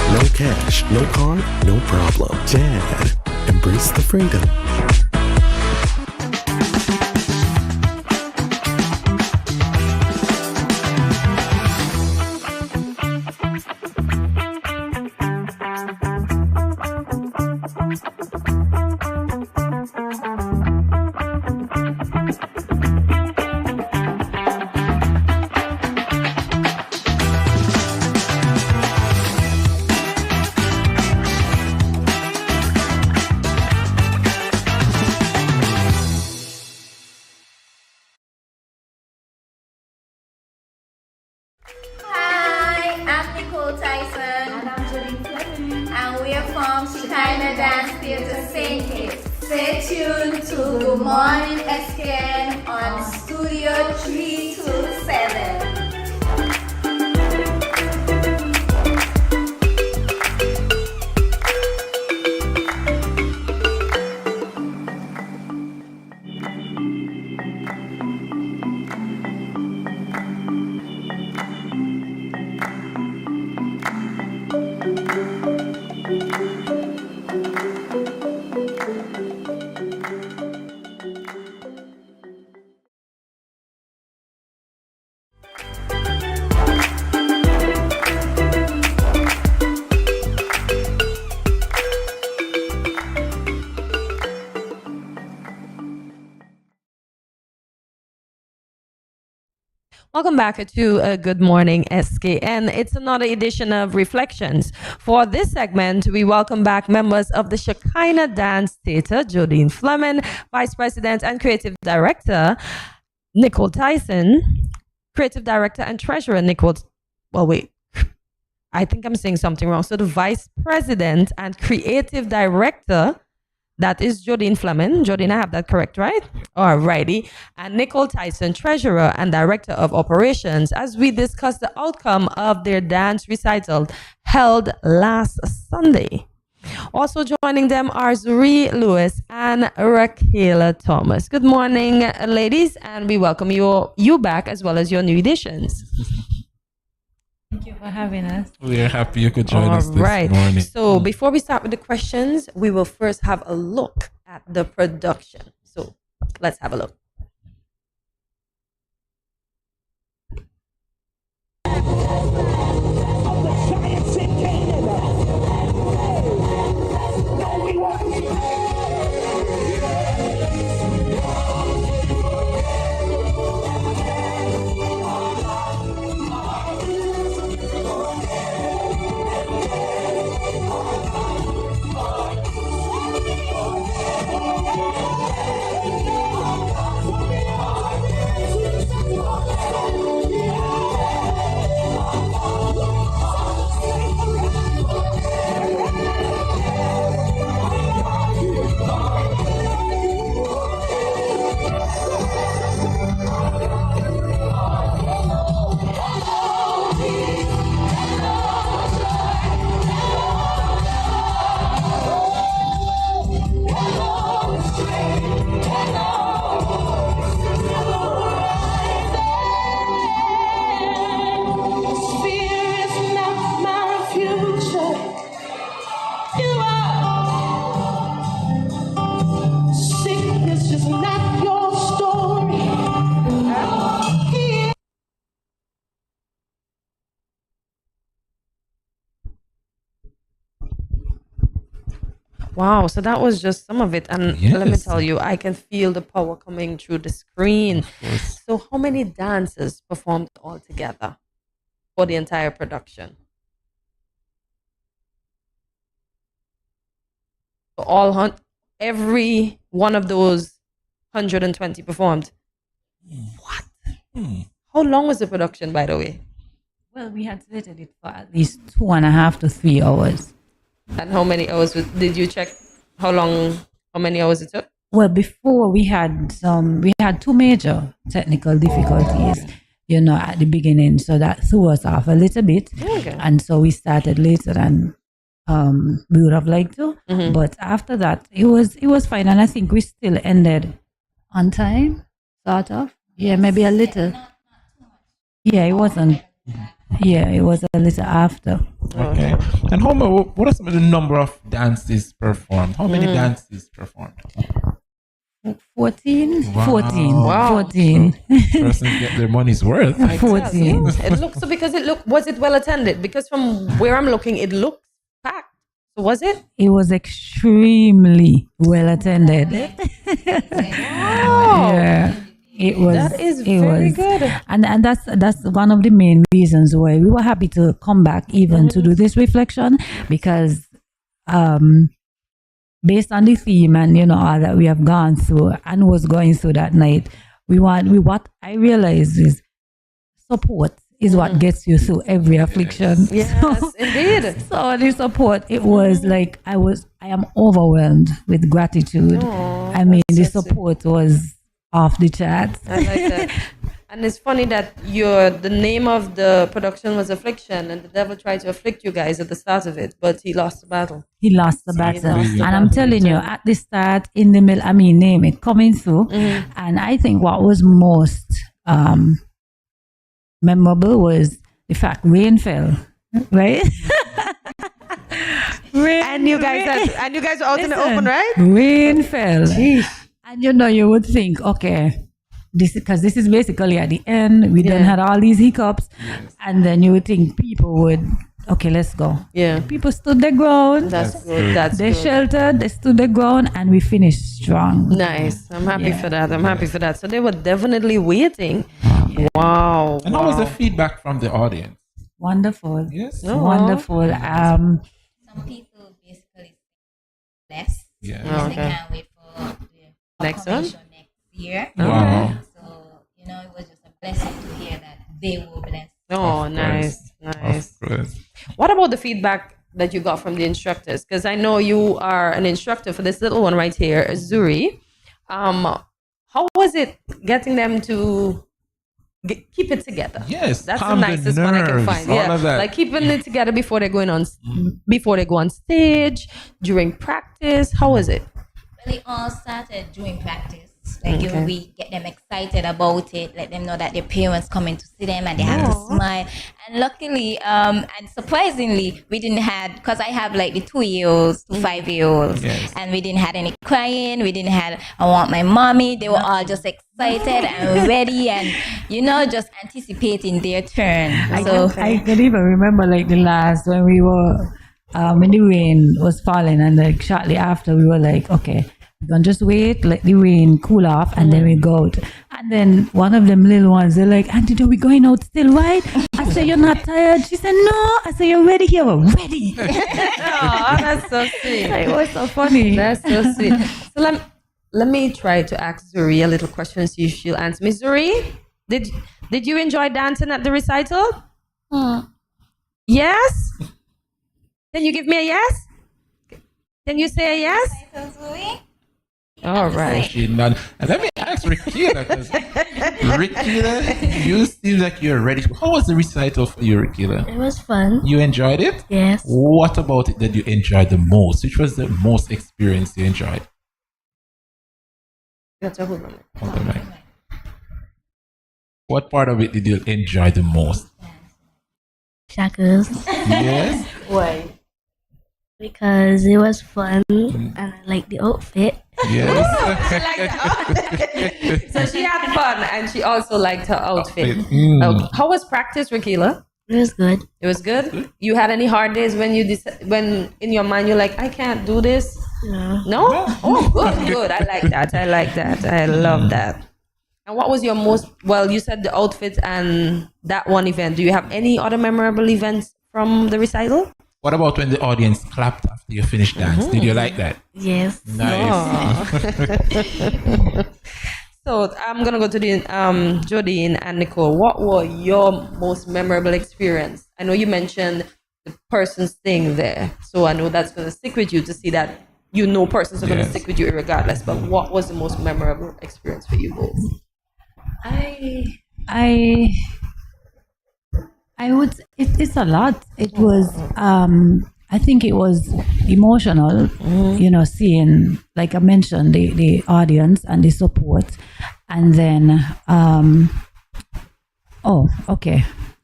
No cash, no card, no problem. Dad, embrace the freedom. And we are from China Dance Theatre St. Kitts. Stay tuned to Good Morning SKN on Studio 327. Welcome back to Good Morning SKN. It's another edition of Reflections. For this segment, we welcome back members of the Shekinah Dance Theatre, Jodine Fleming, Vice President and Creative Director, Nicole Tyson, Creative Director and Treasurer, Nicole, well, wait, I think I'm saying something wrong. So the Vice President and Creative Director, that is Jodine Fleming. Jodine, I have that correct, right? All righty. And Nicole Tyson, Treasurer and Director of Operations, as we discuss the outcome of their dance recital held last Sunday. Also joining them are Zuri Lewis and Raquel Thomas. Good morning, ladies, and we welcome you back as well as your new additions. Thank you for having us. We're happy you could join us this Right. morning. So before we start with the questions, we will first have a look at the production. So let's have a look. Wow, so that was just some of it. And let me Yes. tell you, I can feel the power coming through the screen. So how many dancers performed all together for the entire production? So every one of those 120 performed. What? How long was the production, by the way? Well, we had slated it for at least 2.5 to 3 hours. And how many hours did you check? How many hours it took? Well, before we had 2 major technical difficulties, at the beginning. So that threw us off a little bit. Okay. And so we started later than we would have liked to. But after that, it was fine. And I think we still ended on time, sort of. Yeah, maybe a little. Yeah, it wasn't. Yeah, it was a little after. Okay. And what are some of the number of dances performed? How many dances performed? 14? Wow. 14. Wow. 14. So persons get their money's worth. 14. It looks so was it well attended? Because from where I'm looking, it looks packed. So was it? It was extremely well attended. Wow. Yeah. It was. That is very good. And that's one of the main reasons why we were happy to come back even to do this reflection, because based on the theme and all that we have gone through and was going through that night, what I realized is support is what gets you through every affliction. Yes, indeed. So the support, it was like I am overwhelmed with gratitude. I mean, the support was off the charts. I like that. And it's funny that the name of the production was Affliction, and the devil tried to afflict you guys at the start of it, but he lost the battle. He lost the battle. And I'm telling you, at the start, in the middle, name it, coming through. And I think what was most memorable was the fact rain fell, right? And you guys were out in the open, right? Rain fell. Jeez. And you would think, okay, this is basically at the end. We then had all these hiccups, and then you would think people would, okay, let's go. Yeah. People stood their ground. That's good. They sheltered, they stood their ground, and we finished strong. Nice. I'm happy for that. Happy for that. So they were definitely waiting. Wow. And how was the feedback from the audience? Wonderful. Yes. Wonderful. Some people basically blessed. Yeah. Because they can't wait for the Next one? next year. Wow. So, it was just a blessing to hear that they were blessed. Oh, nice. Nice. Of course. What about the feedback that you got from the instructors? Because I know you are an instructor for this little one right here, Zuri. How was it getting them to keep it together? Yes, that's the calm the nicest one I can nerves, find. all Yeah, of that. like keeping it together before they go on stage, during practice. How was it? Well, it all started during practice. sports. Like we get them excited about it, let them know that their parents coming to see them and they have to smile. And luckily, and surprisingly, we didn't have, because I have like the 2-year-olds to 5-year-olds, and we didn't have any crying. We didn't have, I want my mommy. They were all just excited and ready and, just anticipating their turn. I can even remember like the last when we were, when the rain was falling, and like shortly after we were like, okay, we're gonna just wait, let the rain cool off, and then we go out. And then one of them little ones, they're like, Auntie, are we going out still, right? I said, you're not tired? She said, no. I said, you're ready here? We're ready. Oh, that's so sweet. It was so funny. That's so sweet. So let me try to ask Zuri a little question, see if she'll answer me. Zuri, did you enjoy dancing at the recital? Yes? Can you give me a yes? Can you say a yes? All right. And let me ask Rikila, because Rikila, you seem like you're ready. How was the recital for you, Rikila? It was fun. You enjoyed it? Yes. What about it that you enjoyed the most? Which was the most experience you enjoyed? Hold on, Mike. What part of it did you enjoy the most? Shakas. Yes. Why? Because it was fun and I liked the outfit. Yes. So she had fun and she also liked her outfit. Okay. How was practice, Rikila? It was good. It was good? You had any hard days when when in your mind you're like, I can't do this? No. No? Oh, good. I like that. I love that. And what was your most, well, you said the outfit and that one event. Do you have any other memorable events from the recital? What about when the audience clapped after you finished dance? Did you like that? Yes. Nice. So I'm gonna go to the Jodine and Nicole. What were your most memorable experience? I know you mentioned the person's thing there, so I know that's gonna stick with you to see that persons are gonna stick with you regardless. But what was the most memorable experience for you both? I would. It's a lot. It was. I think it was emotional. Seeing, like I mentioned, the audience and the support, and then.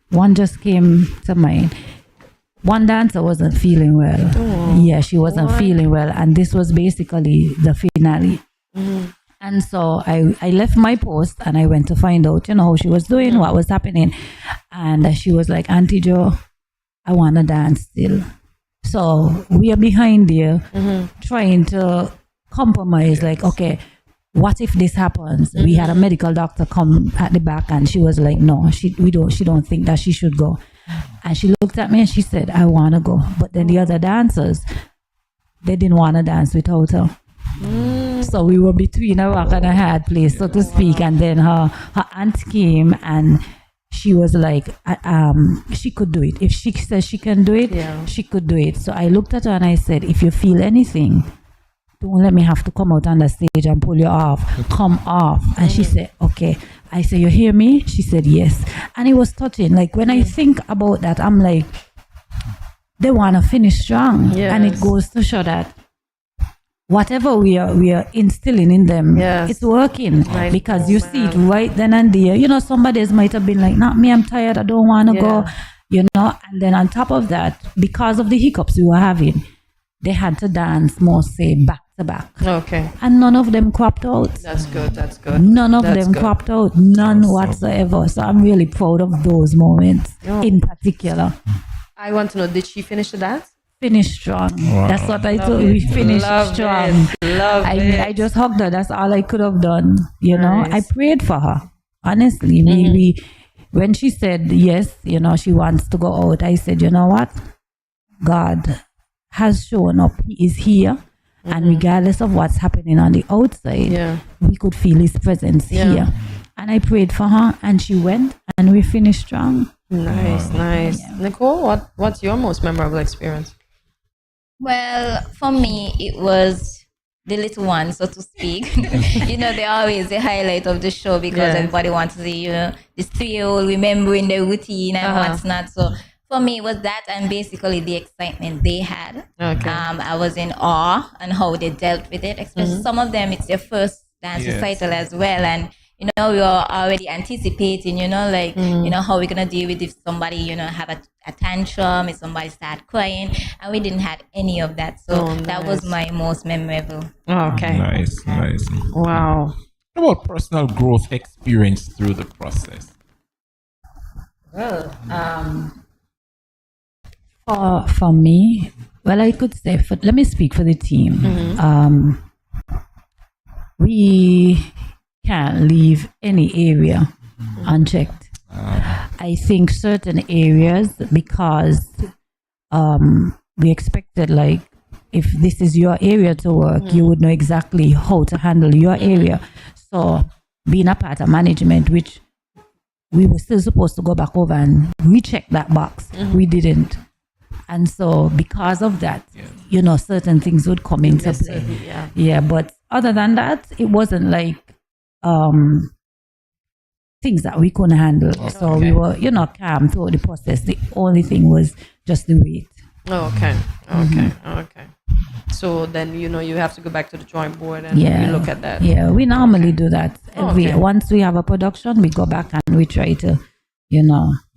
One just came to mind. One dancer wasn't feeling well. Yeah, she wasn't feeling well, and this was basically the finale. And so I left my post and I went to find out, how she was doing, what was happening. And she was like, Auntie Jo, I want to dance still. So we are behind there trying to compromise, like, okay, what if this happens? We had a medical doctor come at the back and she was like, no, she don't think that she should go. And she looked at me and she said, I want to go. But then the other dancers, they didn't want to dance without her. So we were between a rock and a hard place, so to speak. And then her aunt came and she was like, she could do it. If she says she can do it, she could do it. So I looked at her and I said, if you feel anything, don't let me have to come out on the stage and pull you off. Come off. And she said, okay. I said, you hear me? She said, yes. And it was touching. Like when I think about that, I'm like, they want to finish strong. And it goes to show that whatever we are instilling in them, it's working. Because you see it right then and there. Some days might have been like, not me, I'm tired, I don't want to go. And then on top of that, because of the hiccups we were having, they had to dance more, say, back to back. Okay. And none of them cropped out. That's good. None of them cropped out. None whatsoever. So I'm really proud of those moments in particular. I want to know, did she finish the dance? Finish strong. Wow. That's what I told you. We finished strong. I just hugged her. That's all I could have done. I prayed for her. Honestly, we when she said yes, she wants to go out, I said, you know what? God has shown up. He is here. And regardless of what's happening on the outside, we could feel his presence here. And I prayed for her and she went and we finished strong. Nice. Yeah. Nicole, what's your most memorable experience? Well, for me, it was the little ones, so to speak. They're always the highlight of the show because everybody wants to see, this 3-year-old remembering their routine and what's not. So for me, it was that and basically the excitement they had. Okay. I was in awe on how they dealt with it, especially some of them, it's their first dance recital as well. And we were already anticipating, how we're gonna deal with if somebody, have a tantrum, if somebody start crying, and we didn't have any of that. So that was my most memorable. Okay. Nice. Wow. What about personal growth experience through the process? Well, for me, I could say, let me speak for the team. We can't leave any area unchecked. I think certain areas, because we expected, like, if this is your area to work, you would know exactly how to handle your area. So being a part of management, which we were still supposed to go back over and recheck that box, we didn't. And so because of that, certain things would come into play. Yeah, but other than that, it wasn't like things that we couldn't handle. So we were, calm throughout the process. The only thing was just the weight. Okay. So then, you have to go back to the drawing board and you look at that. Yeah, we normally do that. Once we have a production, we go back and we try to,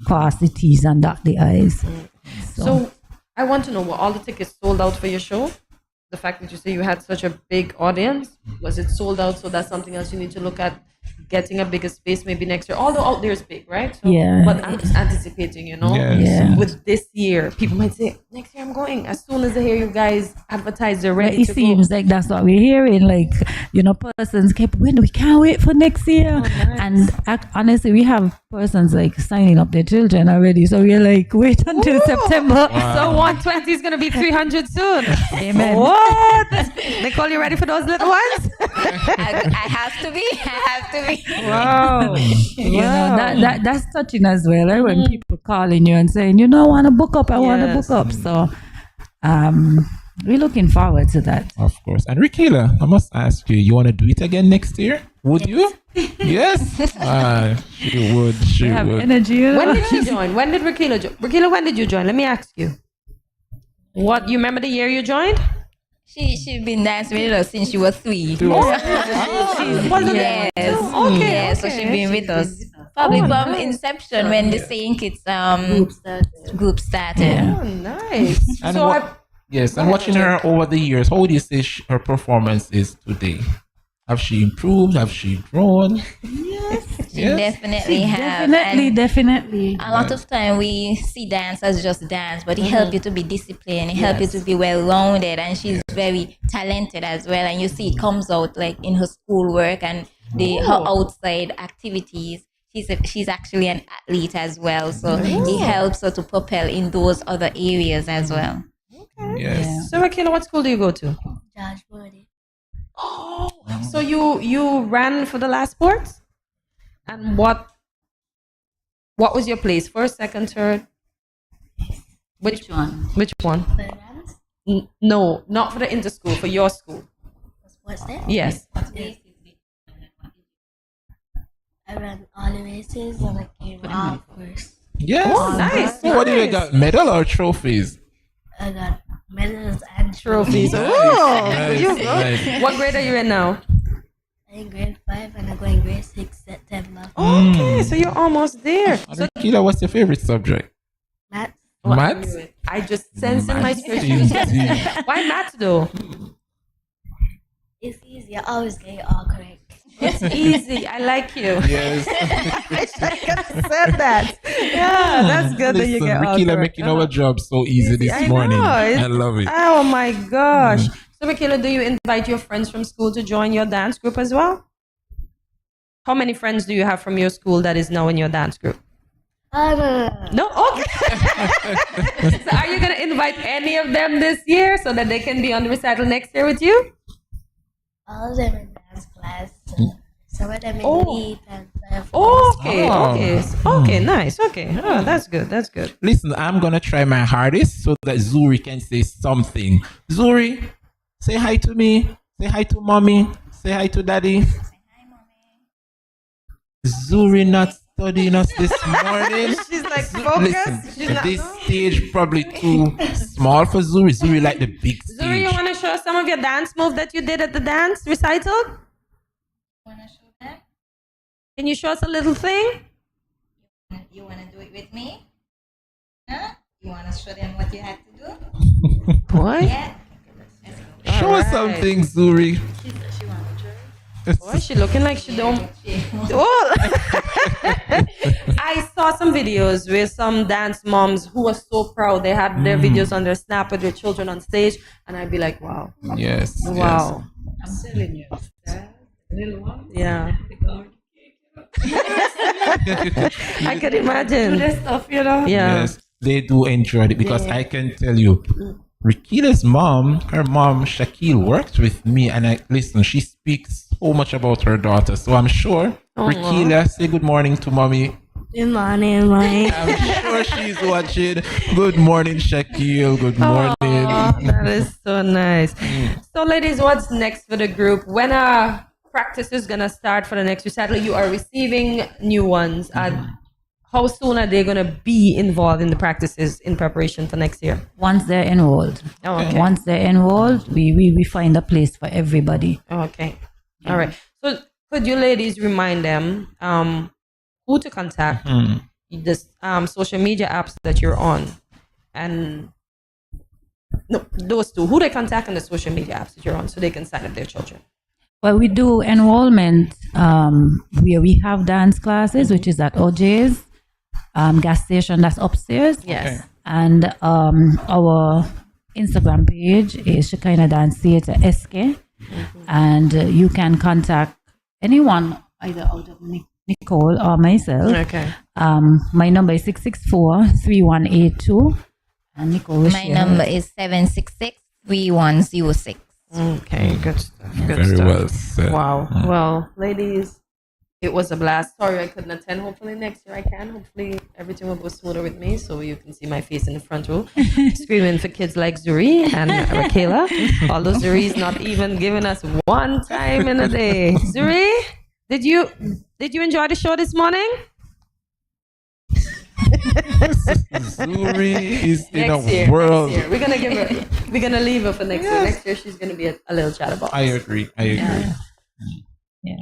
cross the T's and dot the I's. So I want to know, were all the tickets sold out for your show? The fact that you say you had such a big audience, was it sold out? So that's something else you need to look at, getting a bigger space maybe next year. Although out there is big, right? So, but I'm just anticipating, with this year, people might say, next year I'm going. As soon as they hear you guys advertise, they're ready it seems like that's what we're hearing. Like, persons kept, we can't wait for next year. And honestly, we have persons like signing up their children already. So we're like, wait until September. Wow. So 120 is going to be 300 soon. Amen. What? They call you ready for those little ones? I have to be. Wow. That's touching as well, right? When people calling you and saying, I want to book up, I want to book up. So we're looking forward to that. Of course. And Rikila, I must ask you, you want to do it again next year? Would you? Yes. She would. She would. Energy. When did she join? When did Rikila join? Rikila, when did you join? Let me ask you. What, you remember the year you joined? She's been dancing with us since she was 3. Yes. So she's been with us probably from inception when the st.kitts group started. Oh, nice. And and watching her over the years, how would you say her performance is today? Have she improved? Have she grown? She definitely have. Definitely. A lot of time we see dance as just dance, but it helps you to be disciplined. It helps you to be well-rounded, and she's very talented as well. And you see it comes out like in her schoolwork and her outside activities. She's actually an athlete as well, so it helps her to propel in those other areas as well. Okay. Yes. So, Akila, what school do you go to? George Body. Oh, so you ran for the last sports? And what was your place? First, second, third? Which one? No, not for the inter-school, for your school. What's that? Yes. I ran all the races and I came out first. Yes. Oh, nice. So what do you got? Medal or trophies? I got medals and trophies. Nice. What grade are you in now? I'm in grade 5 and I'm going grade 6 September. Okay, so you're almost there. So, Kila, what's your favorite subject? Math. Maths? I just sense in my spirit. Why maths though? It's easy. I always get it all correct. It's easy. I like you. Yes. I could have said that. Yeah, that's good that you get all Rikila correct. making our job so easy this morning. I love it. Oh my gosh. So, Rikila, do you invite your friends from school to join your dance group as well? How many friends do you have from your school that is now in your dance group? No? Okay. So are you going to invite any of them this year so that they can be on the recital next year with you? All of them in dance class. Some of them in meet and stuff. Okay, nice. Okay. Oh, that's good. That's good. Listen, I'm going to try my hardest so that Zuri can say something. Zuri, say hi to me. Say hi to mommy. Say hi to daddy. Say hi, mommy. Zuri not studying us this morning. She's like focused. Listen, this stage probably too small for Zuri. Zuri like the big stage. Zuri, you want to show some of your dance moves that you did at the dance recital? Wanna show them? Can you show us a little thing? You wanna do it with me? Huh? You wanna show them what you had to do? Boy. Yeah. Show us something, Zuri. Boy, she looking like she don't. Oh. I saw some videos with some dance moms who were so proud. They had their videos on their snap with their children on stage, and I'd be like, wow. Yes. Wow. I'm telling you, little one. Yeah. I could imagine. Do that stuff, you know. Yeah. Yes, they do enjoy it because Yeah. I can tell you, Rikila's mom, her mom, Shaquille, works with me, and listen, she speaks so much about her daughter. So I'm sure, Rikila, say good morning to mommy. Good morning, Mike. I'm sure she's watching. Good morning, Shaquille. Good morning. That is so nice. So, ladies, what's next for the group? When are practices gonna start for the next recital? You are receiving new ones. How soon are they gonna be involved in the practices in preparation for next year? Once they're enrolled. Oh, okay. Once they're enrolled, we find a place for everybody. Okay. All right. So, could you ladies remind them who to contact, the social media apps that you're on, and no, those two, who they contact and the social media apps that you're on, so they can sign up their children. Well, we do enrollment where we have dance classes, which is at OJ's gas station that's upstairs. Yes. And our Instagram page is Shekinah Dance Theatre SK. And you can contact anyone either out of Nicole or myself. Okay. My number is 664-3182. And Nicole will My share number hers. is 766-3106. Okay, good stuff. Good Very stuff. well said. Wow. Well, ladies, it was a blast. Sorry I couldn't attend. Hopefully next year I can. Hopefully everything will go smoother with me, so you can see my face in the front row, screaming for kids like Zuri and Rakela. Although Zuri's not even giving us one time in a day. Zuri, did you enjoy the show this morning? Zuri is in Next a year, world. next year. We're gonna leave her for next year. Next year she's gonna be a little chatterbox. I agree.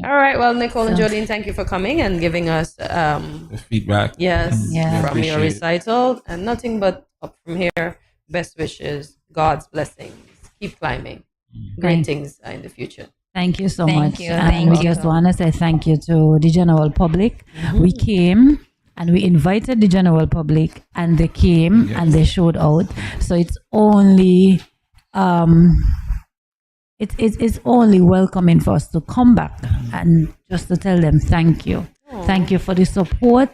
All right. Well, Nicole and Jodine, thank you for coming and giving us The feedback. yes Yeah. from your Appreciate it. recital, and nothing but up from here. Best wishes, God's blessings. Keep climbing. Great Thank- things in the future. Thank you so Thank much. you, And thank we you. just want to say thank you to the general public. We came and we invited the general public, and they came and they showed out. So it's only it's only welcoming for us to come back and just to tell them thank you. Thank you for the support.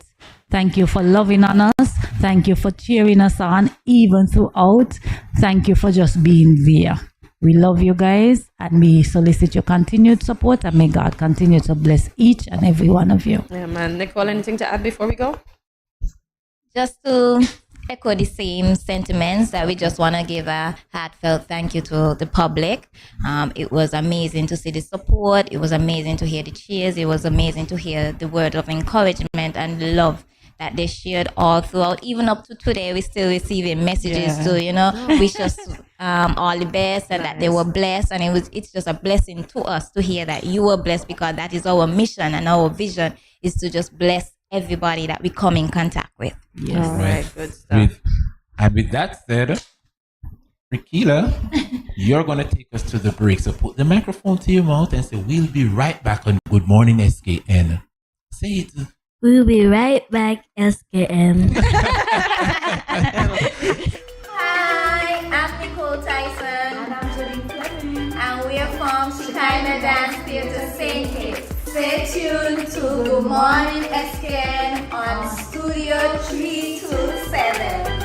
Thank you for loving on us. Thank you for cheering us on even throughout. Thank you for just being there. We love you guys, and we solicit your continued support, and may God continue to bless each and every one of you. Yeah, man. Nicole, anything to add before we go? Just to echo the same sentiments, that we just want to give a heartfelt thank you to the public. It was amazing to see the support. It was amazing to hear the cheers. It was amazing to hear the word of encouragement and love that they shared all throughout. Even up to today, we're still receiving messages to, wish us all the best, and that they were blessed. And it's just a blessing to us to hear that you were blessed, because that is our mission and our vision, is to just bless everybody that we come in contact with. Yes. All right. Good stuff. With that said, Rikila, you're going to take us to the break. So put the microphone to your mouth and say, we'll be right back on Good Morning SKN. Say it. We'll be right back, SKN. Hi, I'm Nicole Tyson. And I'm Jodine Fleming. And we're from Shekinah Dance Theatre St. Kitts. Stay tuned to Good Morning SKN on Studio 327.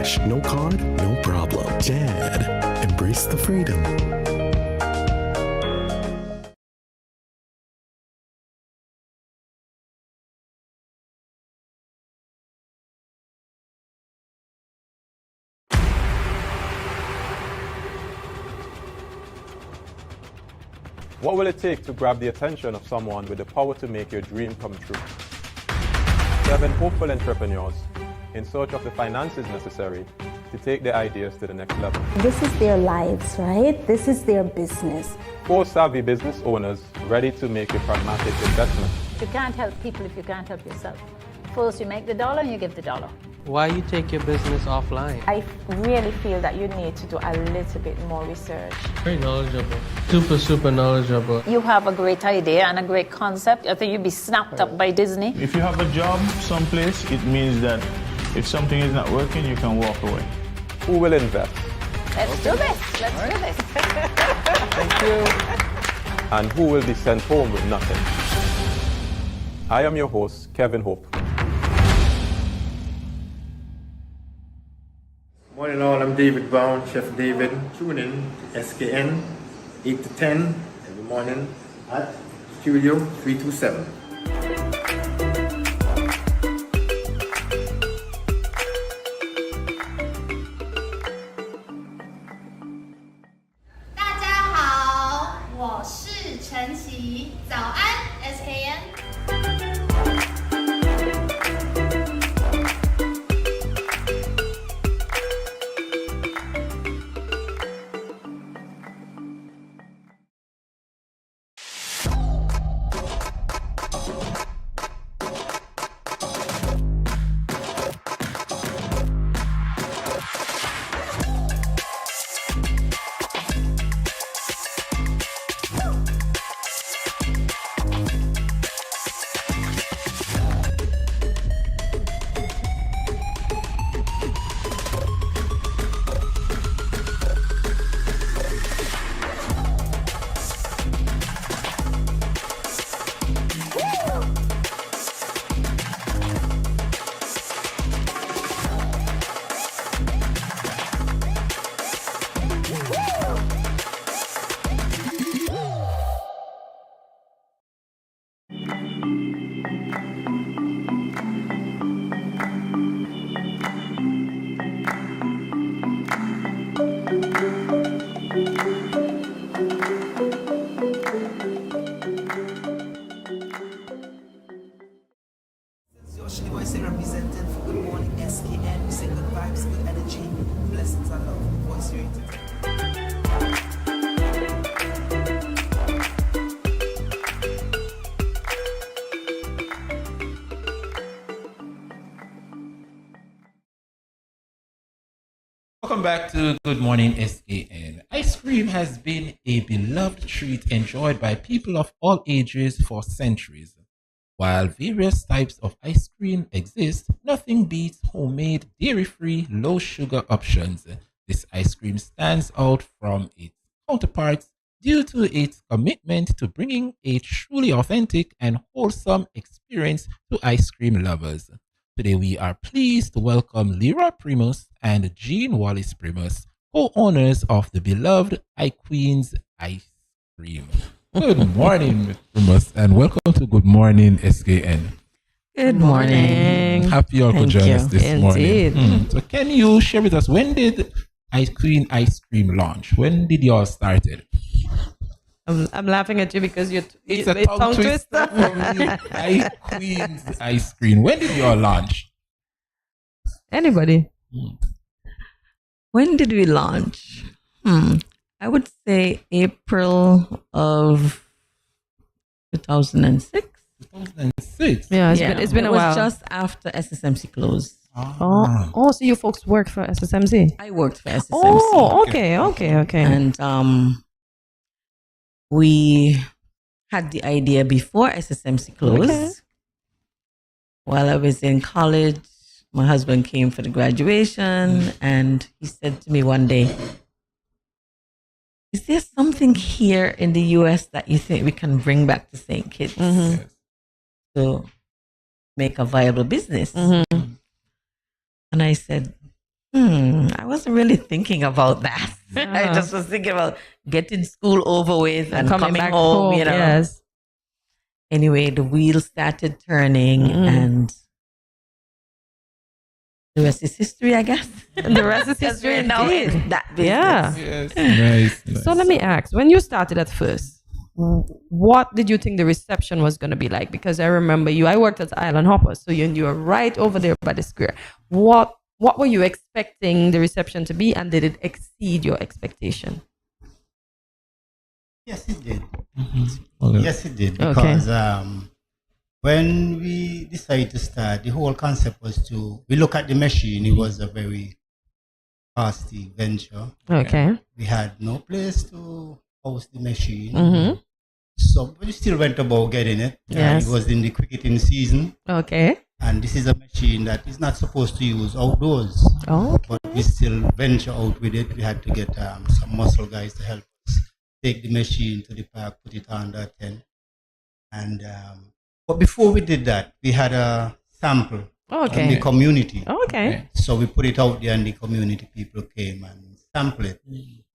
cash, no card, no problem. Dad, embrace the freedom. What will it take to grab the attention of someone with the power to make your dream come true? 7 hopeful entrepreneurs in search of the finances necessary to take their ideas to the next level. This is their lives, right? This is their business. 4 savvy business owners ready to make a pragmatic investment. You can't help people if you can't help yourself. First, you make the dollar and you give the dollar. Why you take your business offline? I really feel that you need to do a little bit more research. Very knowledgeable. Super knowledgeable. You have a great idea and a great concept. I think you'd be snapped up by Disney. If you have a job someplace, it means that if something is not working, you can walk away. Who will invest? Let's do this. Let's do this. Thank you. And who will be sent home with nothing? I am your host, Kevin Hope. Morning all, I'm David Brown, Chef David. Tune in to SKN 8 to 10 every morning at Studio 327. Representing for Good Morning SKN. We say good vibes, good energy, blessings and love. Voice your Welcome back to Good Morning SKN. Ice cream has been a beloved treat enjoyed by people of all ages for centuries. While various types of ice cream exist, nothing beats homemade, dairy-free, low-sugar options. This ice cream stands out from its counterparts due to its commitment to bringing a truly authentic and wholesome experience to ice cream lovers. Today we are pleased to welcome Lyra Primus and Jean Wallace Primus, co-owners of the beloved iQueen's Ice Cream. Good morning, Ms. Primus, and welcome to Good Morning SKN. Good morning. Happy you all could join us this morning. So can you share with us, when did iQueen Ice Cream launch? When did you all start it? I'm laughing at you because it's a tongue twister for me. iQueen's Ice Cream. When did you all launch? Anybody? When did we launch? I would say April of 2006. 2006? Yeah, it's been a while. It was just after SSMC closed. Oh, so you folks worked for SSMC? I worked for SSMC. Oh, okay. And we had the idea before SSMC closed. Okay. While I was in college, my husband came for the graduation and he said to me one day, is there something here in the US that you think we can bring back to St. Kitts to make a viable business? And I said, I wasn't really thinking about that. I just was thinking about getting school over with and coming back home, you know. Yes. Anyway, the wheels started turning and the rest is history, I guess. The rest is history now indeed. it's that business. Yeah. Yes. Nice. So let me ask, when you started at first, what did you think the reception was going to be like? Because I remember I worked at Island Hopper, so you were right over there by the square. What were you expecting the reception to be, and did it exceed your expectation? Yes, it did. Okay. Yes, it did. Because when we decided to start, the whole concept was we look at the machine. It was a very costly venture. Okay. We had no place to house the machine. Mm-hmm. So we still went about getting it. Yes. It was in the cricketing season. Okay. And this is a machine that is not supposed to use outdoors. Oh, okay. But we still venture out with it. We had to get some muscle guys to help us take the machine to the park, put it under a tent. And but before we did that, we had a sample in the community. Okay. So we put it out there, and the community people came and sampled it,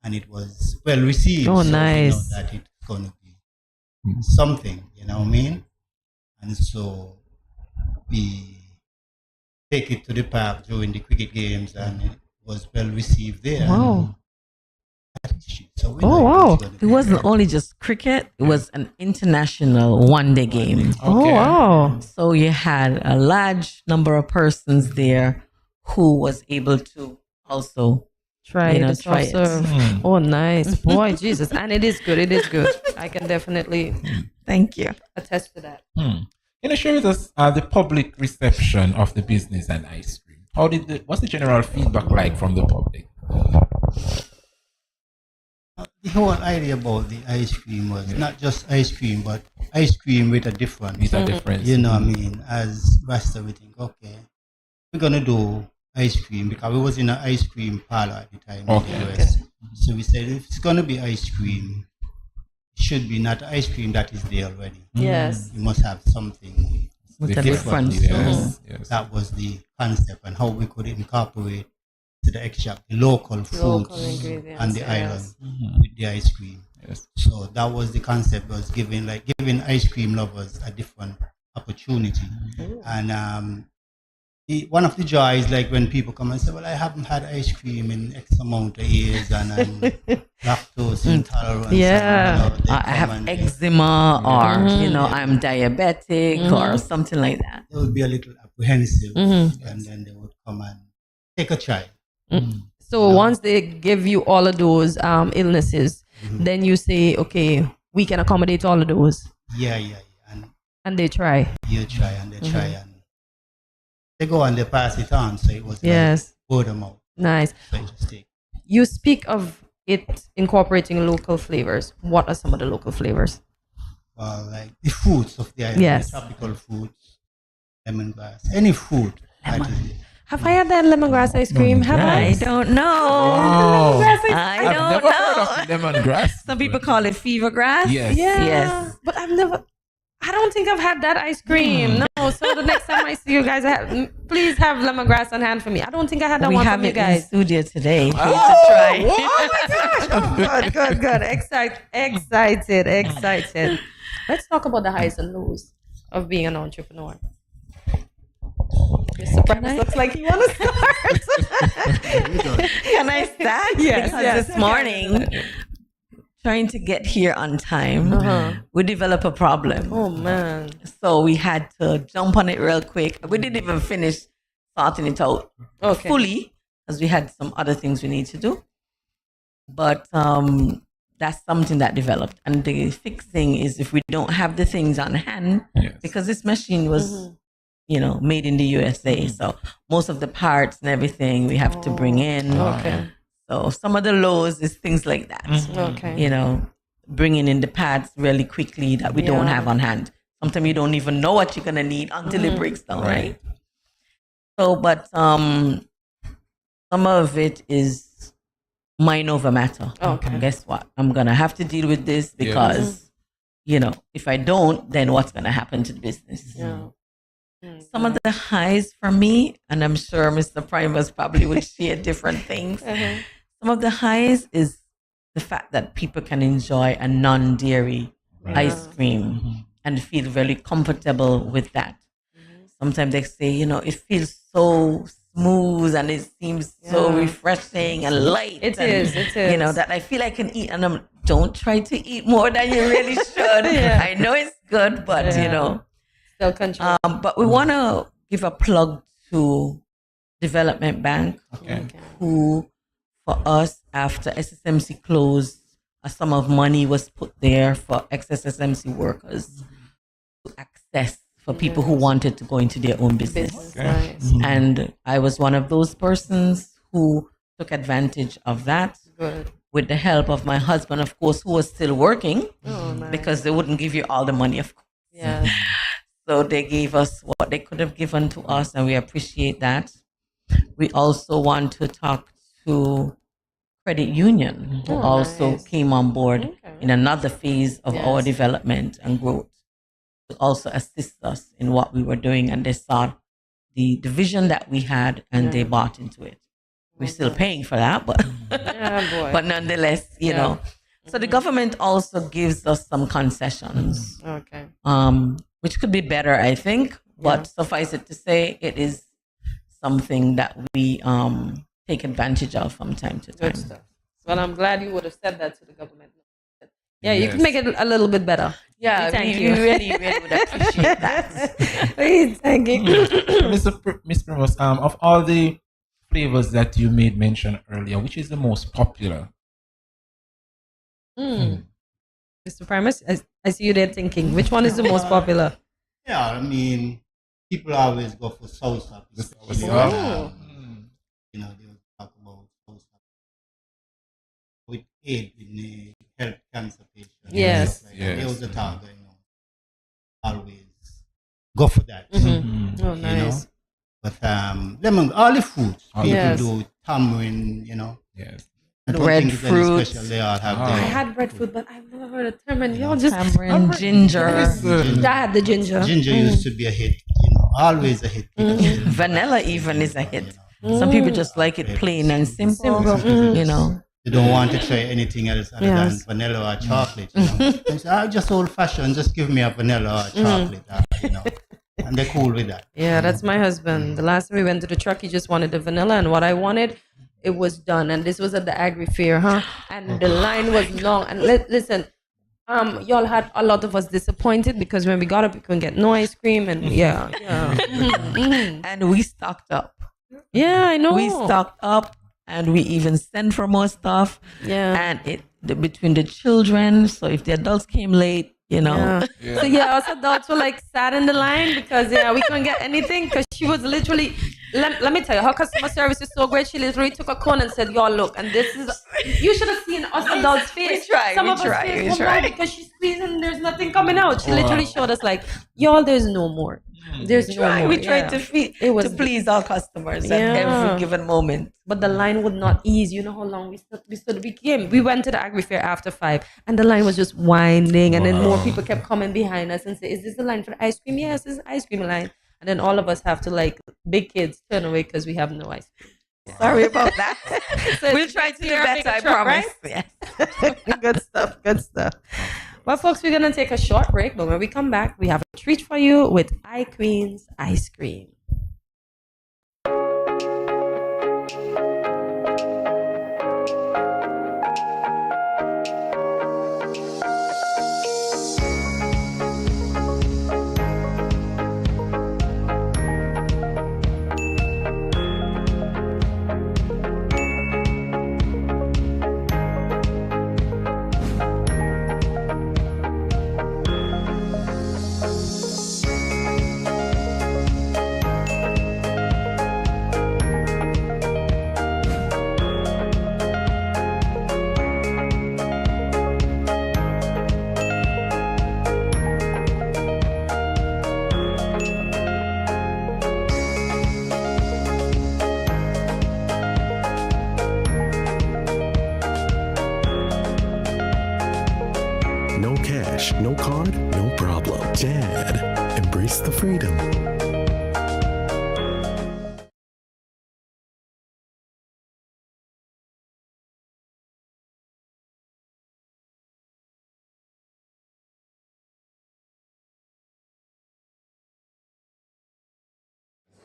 and it was well received. Oh, so nice. we know that it's going to be something, you know what I mean? And so we take it to the park during the cricket games, and it was well received there. Wow. So we Oh, know wow. it's gonna It wasn't only just cricket, it was an international one-day game. Oh, wow. So you had a large number of persons there who was able to also Try the it. try it. Oh, nice. Boy, Jesus. And it is good. It is good. I can definitely Thank you. attest to that. Can you share with us the public reception of the business and ice cream? What's the general feedback like from the public? The whole idea about the ice cream was not just ice cream, but ice cream with a difference. With a difference. You know what I mean? As Rasta, we think, okay, we're going to do ice cream because we was in an ice cream parlor at the time in the US. So we said, if it's going to be ice cream, it should be not ice cream that is there already. Yes. You must have something With a different. difference. So that was the concept and how we could incorporate to the extract the local foods ingredients, on the yes. island with the ice cream. Yes. So that was the concept, was giving ice cream lovers a different opportunity. And one of the joys, like when people come and say, well, I haven't had ice cream in X amount of years and I'm lactose intolerant. Yeah. And, I have eczema or, I'm diabetic or something like that. They would be a little apprehensive and then they would come and take a try. So once they give you all of those illnesses, then you say, okay, we can accommodate all of those. Yeah. And they try. You try and they try and they go and they pass it on. So it was like word of mouth. Nice. So it just take. You speak of it incorporating local flavors. What are some of the local flavors? Well, like the fruits of the island, Yes. the tropical fruits, lemongrass, any fruit. Have I had that lemongrass ice cream? Have I? I don't know. Wow. I I've don't never know. heard of lemongrass. Some people call it fever grass. Yes. Yeah. Yes. But I don't think I've had that ice cream. No. So the next time I see you guys, please have lemongrass on hand for me. I don't think I had that We one have from you it in guys. studio today. Oh, to try. Oh my gosh. Oh, good. Excited. Let's talk about the highs and lows of being an entrepreneur. Mr. Primus looks like you want to start. Can I start? Yes, Because yes. this morning, trying to get here on time, we developed a problem. Oh, man. So we had to jump on it real quick. We didn't even finish sorting it out fully because we had some other things we need to do. But that's something that developed. And the fixing is if we don't have the things on hand, because this machine was, made in the USA. So most of the parts and everything we have to bring in. Okay. So some of the lows is things like that. Okay. Bringing in the pads really quickly that we don't have on hand. Sometimes you don't even know what you're going to need until it breaks down, right? So, but some of it is mind over matter. Okay. And guess what? I'm going to have to deal with this because, if I don't, then what's going to happen to the business? Yeah. Some of the highs for me, and I'm sure Mr. Primus probably will share different things. Some of the highs is the fact that people can enjoy a non-dairy ice cream and feel very comfortable with that. Sometimes they say, it feels so smooth and it seems so refreshing and light. It and, is. That I feel I can eat, and don't try to eat more than you really should. I know it's good, but still control. But we want to give a plug to Development Bank, who, for us, after SSMC closed, a sum of money was put there for ex-SSMC workers to access for people who wanted to go into their own business. Nice. And I was one of those persons who took advantage of that. Good. With the help of my husband, of course, who was still working, nice. because they wouldn't give you all the money, of course. Yeah. So they gave us what they could have given to us, and we appreciate that. We also want to talk to Credit Union, who also came on board in another phase of our development and growth, to also assist us in what we were doing. And they saw the vision that we had, and they bought into it. We're still paying for that, but but nonetheless, So the government also gives us some concessions, which could be better, I think. But suffice it to say, it is something that we take advantage of from time to time. Good stuff. Well, I'm glad you would have said that to the government. Yeah, you can make it a little bit better. Yeah, thank we you. really would appreciate that. Thank you. Ms. Primos, of all the flavors that you made mention earlier, which is the most popular? Mr. Primus, I see you there thinking, which one is the most popular? Yeah, I mean, people always go for salsa. They will talk about salsa with aid in the help cancer patients. Yes. They was the target, always go for that. Oh, nice. But lemon, all the fruits people do tamarind, Yes. I don't think it's any special. They all have I had breadfruit, but I've never heard of tamarind. Y'all just tamarind, ginger. I had the ginger. Ginger used to be a hit, always a hit. Vanilla even is a hit. Some people just like it plain and simple. They don't want to try anything else other than vanilla or chocolate. They say, just old fashioned, just give me a vanilla or chocolate. And they're cool with that. Yeah, that's my husband. The last time we went to the truck, he just wanted the vanilla, and what I wanted, it was done. And this was at the Agri Fair, and the line was long. And listen, y'all had a lot of us disappointed because when we got up, we couldn't get no ice cream, and and we stocked up. Yeah, I know. We stocked up, and we even sent for more stuff. Yeah, and between the children, so if the adults came late, So us adults were like sat in the line because we couldn't get anything because she was literally. Let me tell you, her customer service is so great. She literally took a cone and said, "Y'all look," and this is. You should have seen us adults' face. Some of us face were red because she's squeezing. There's nothing coming out. She literally showed us like, "Y'all, there's no more. There's no more." We tried to please our customers at every given moment. But the line would not ease. You know how long we stood. We went to the Agri Fair after 5, and the line was just winding, and then more people kept coming behind us and say, "Is this the line for the ice cream?" Yes, this is the ice cream line. And then all of us have to, like big kids, turn away because we have no ice cream. Sorry about that. So we'll try to do better, I promise. Right? Yes. Good stuff. Well, folks, we're going to take a short break, but when we come back, we have a treat for you with iQueen's ice cream. No cash, no card, no problem. Dad, embrace the freedom.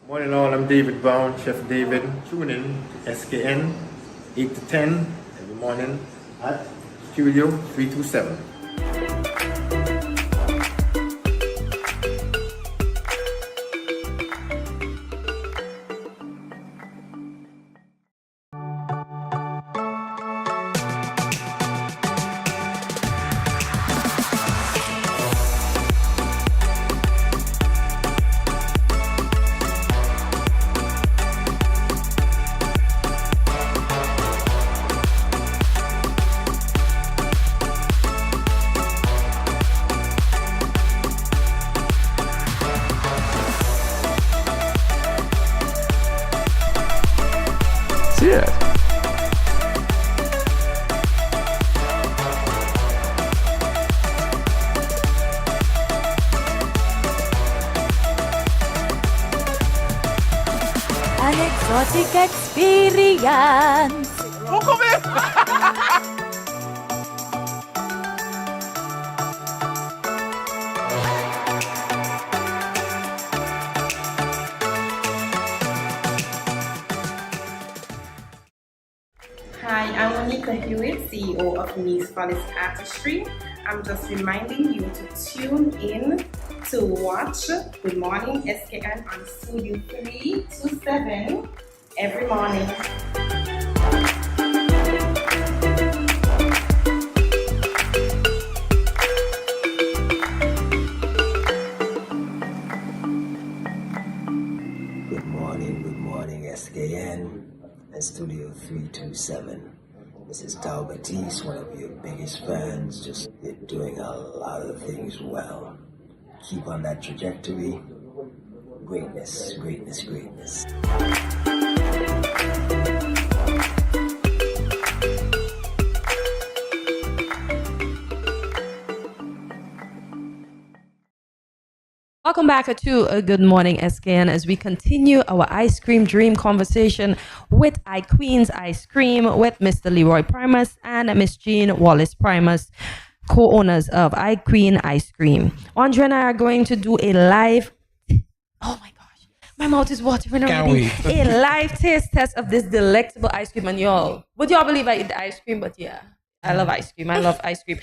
Morning all, I'm David Brown, Chef David. Tune in to SKN 8 to 10 every morning at Studio 327. Cheers. An exotic experience. Hi, I'm Monica Hewitt, CEO of Nice Palace Artistry. I'm just reminding you to tune in to watch Good Morning SKN on Studio 327 every morning. Good morning, SKN and Studio 327. This is Tao Batiste, one of your biggest fans. Just you're doing a lot of things well. Keep on that trajectory. Greatness, greatness, greatness. Welcome back to Good Morning SKN as we continue our ice cream dream conversation with iQueen's Ice Cream with Mr. Leroy Primus and Miss Jean Wallace Primus, co-owners of iQueen Ice Cream. Andre and I are going to do a live, oh my gosh, my mouth is watering already, a live taste test of this delectable ice cream. And y'all, would y'all believe I eat the ice cream? But yeah, I love ice cream. I love ice cream.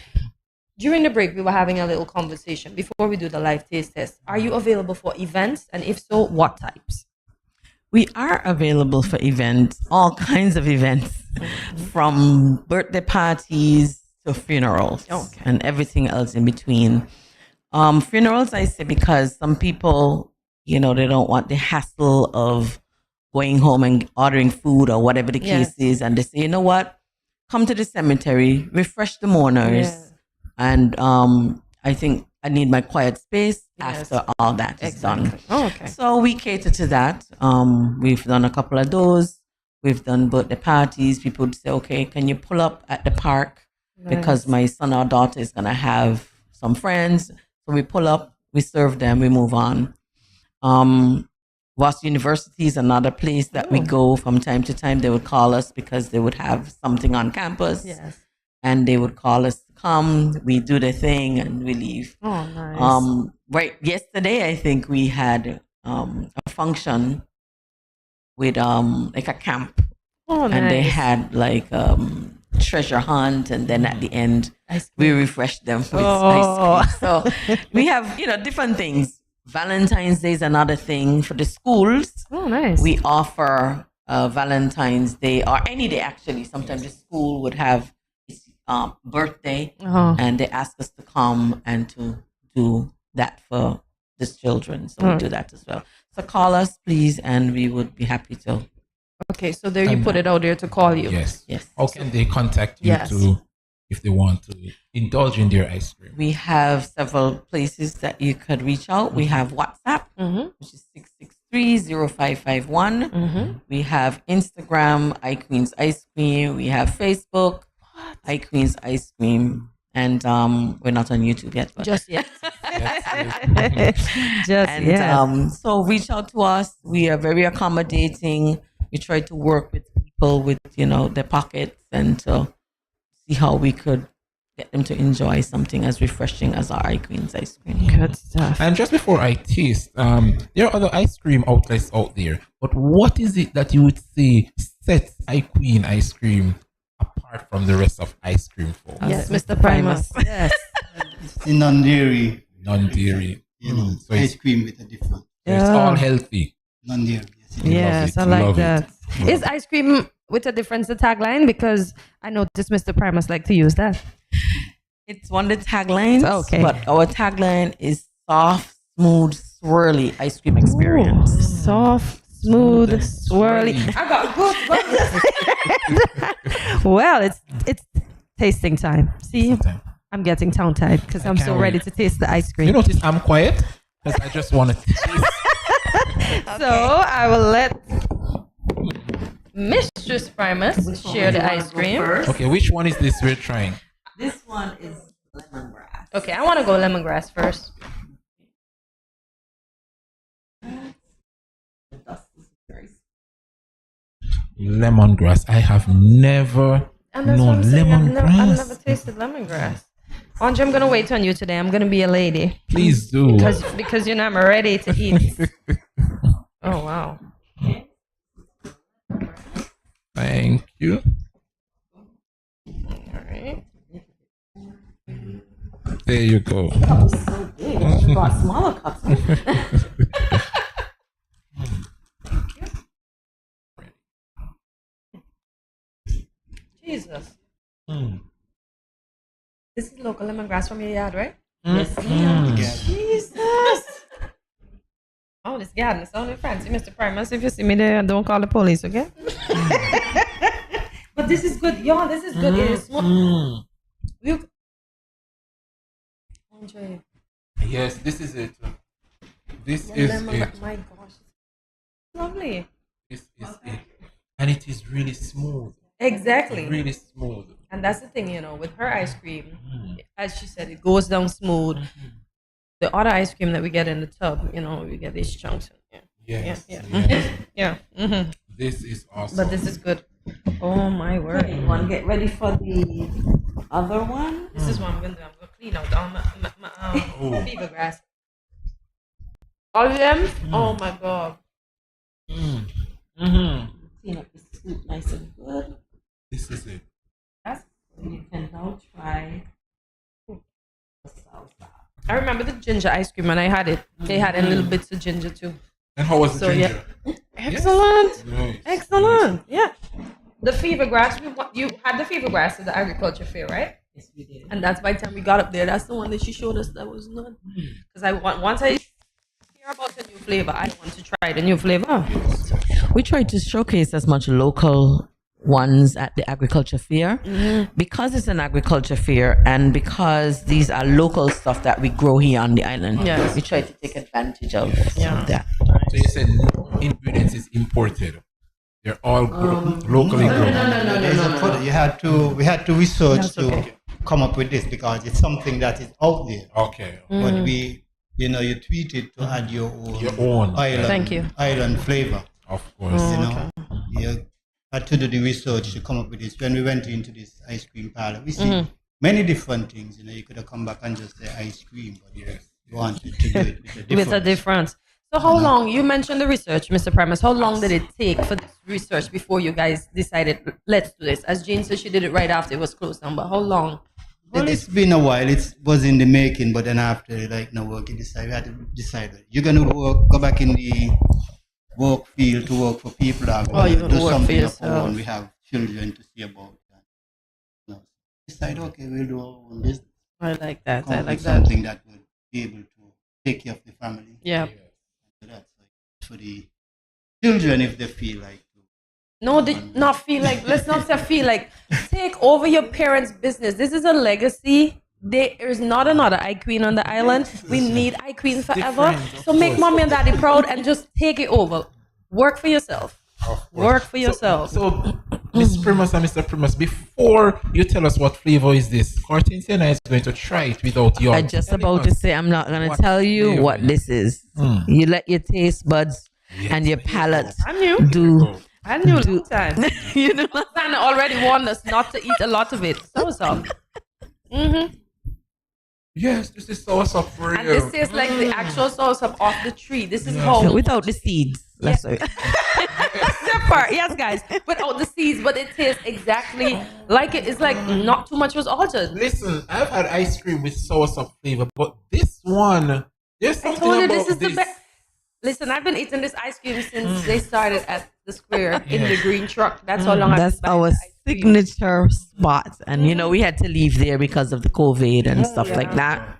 During the break, we were having a little conversation before we do the live taste test. Are you available for events? And if so, what types? We are available for events, all kinds of events, from birthday parties to funerals and everything else in between. Funerals, I say, because some people, they don't want the hassle of going home and ordering food or whatever the case is. And they say, you know what? Come to the cemetery, refresh the mourners. Yeah. And I think I need my quiet space after all that is done. Oh, okay. So we cater to that. We've done a couple of those. We've done birthday parties. People would say, okay, can you pull up at the park? Nice. Because my son or daughter is going to have some friends. So we pull up, we serve them, we move on. Ross University is another place that we go from time to time. They would call us because they would have something on campus. Yes. And they would call us to come, we do the thing, and we leave. Oh, nice. Right yesterday, I think we had a function with like a camp. Oh, nice. And they had like treasure hunt, and then at the end, we refreshed them with ice cream. So we have, different things. Valentine's Day is another thing for the schools. Oh, nice. We offer Valentine's Day, or any day actually. Sometimes the school would have birthday, and they ask us to come and to do that for the children. So we do that as well. So call us, please, and we would be happy to. Okay, so there you put it out there to call you. Yes. How can they contact you to, if they want to indulge in their ice cream? We have several places that you could reach out. We have WhatsApp, which is 663-0551. We have Instagram, iQueen's Ice Cream. We have Facebook, iQueen's Ice Cream, and we're not on YouTube yet. But Just yet. So reach out to us. We are very accommodating. We try to work with people with their pockets and to see how we could get them to enjoy something as refreshing as our iQueen's ice cream. Good stuff. And just before I taste, there are other ice cream outlets out there, but what is it that you would say sets iQueen ice cream apart from the rest of ice cream folks? Yes, Mr. Primus. Yes. It's the non-dairy. Non-dairy. So ice cream with a different. It's all healthy. Non-dairy. Yes, I like that. Is ice cream with a difference the tagline? Because I noticed Mr. Primus like to use that. It's one of the taglines, okay. But our tagline is soft, smooth, swirly ice cream experience. Ooh, soft, smooth, swirly. I got good. Well, it's tasting time. See, I'm getting tongue-tied because I'm so ready to taste the ice cream. You notice I'm quiet because I just want to taste. So I will let Mistress Primus share the ice cream. Okay, which one is this we're trying? This one is lemongrass. Okay, I want to go lemongrass first. Lemongrass. I have never known lemongrass. I've never tasted lemongrass. Andre, I'm gonna wait on you today. I'm gonna be a lady. Please do. Because you know I'm ready to eat. Oh wow. Thank you. All right. There you go. That was so big. I should have brought smaller cups. Jesus. This is local lemongrass from your yard, right? Yes. Jesus. Oh, this garden is only fancy, Mr. Primus. If you see me there, don't call the police, okay? But this is good. Yo, this is good. It is smooth. Andre. Yes, this is it. This Yeah, is lemon, it. my gosh. Lovely. This is it. And it is really smooth. Exactly. Really smooth. And that's the thing, with her ice cream, as she said, it goes down smooth. The other ice cream that we get in the tub, we get these chunks. Yes. Yeah. Mm-hmm. This is awesome. But this is good. Oh my word. Okay, you want to get ready for the other one? This is what I'm going to do. I'm going to clean out all my fever grass. All of them? Oh my God. Clean up the soup nice and good. This is it. You can now try the salsa. I remember the ginger ice cream when I had it. They had a little bits of ginger too. And how was the ginger? Yeah. Excellent. Yes. Nice. Excellent. Yeah. The fever grass, you had the fever grass at the agriculture fair, right? Yes, we did. And that's by the time we got up there. That's the one that she showed us that was good. Because once I hear about the new flavor, I want to try the new flavor. We try to showcase as much local ones at the agriculture fair because it's an agriculture fair and because these are local stuff that we grow here on the island. Yes. We try to take advantage of that. So you said no ingredients is imported. They're all locally grown. No. We had to research to come up with this because it's something that is out there. Okay. But you tweet it to add your own island, Thank you. island flavor. Of course. You had to do the research to come up with this. When we went into this ice cream parlor, we see many different things. You could have come back and just say ice cream, but you wanted to do it with a difference. With a difference. So how long, you mentioned the research, Mr. Primus, how long did it take for this research before you guys decided, let's do this? As Jane said, she did it right after it was closed down, but how long? It's been a while. It was in the making, but then after, we had to decide. You're going to go back in the work field to work for people that are going to do something of our own. We have children to see about that. Decide, okay, we'll do our own business. I like that. I like that. Something that will be able to take care of the family. Yeah. So that's for the children if they feel like. No, not feel like. Let's not say feel like. Take over your parents' business. This is a legacy. There is not another iQueen on the island. We need iQueen forever. So make mommy and daddy proud and just take it over. Work for yourself. Work for yourself. So Miss Primus and Mr. Primus, before you tell us what flavor is this, Hortensia is going to try it without your. I'm just about to say, I'm not going to tell you what this is. You let your taste buds and your palate do. I knew last time. Roxanne already warned us not to eat a lot of it. So. Mm-hmm. Yes, this is soursop for real. And this tastes like the actual soursop off the tree. This is how without the seeds. That's right. that part, yes, guys, without the seeds, but it tastes exactly like it. It's like not too much was altered. Listen, I've had ice cream with soursop flavor, but this one, there's something I told you about this is the best. Listen, I've been eating this ice cream since they started at the square in the green truck. That's how long I've That's been buying our the ice cream. signature spot. And, we had to leave there because of the COVID and stuff like that.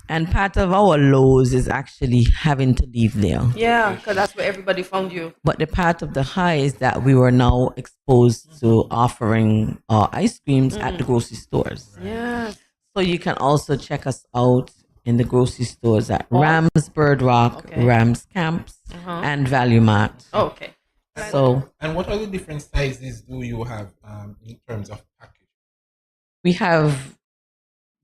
And part of our lows is actually having to leave there. Yeah, because that's where everybody found you. But the part of the high is that we were now exposed to offering ice creams at the grocery stores. Yeah. So you can also check us out in the grocery stores at Rams Bird Rock, Rams Camps, and Value Mart. Okay. So, and what are the different sizes do you have in terms of package? we have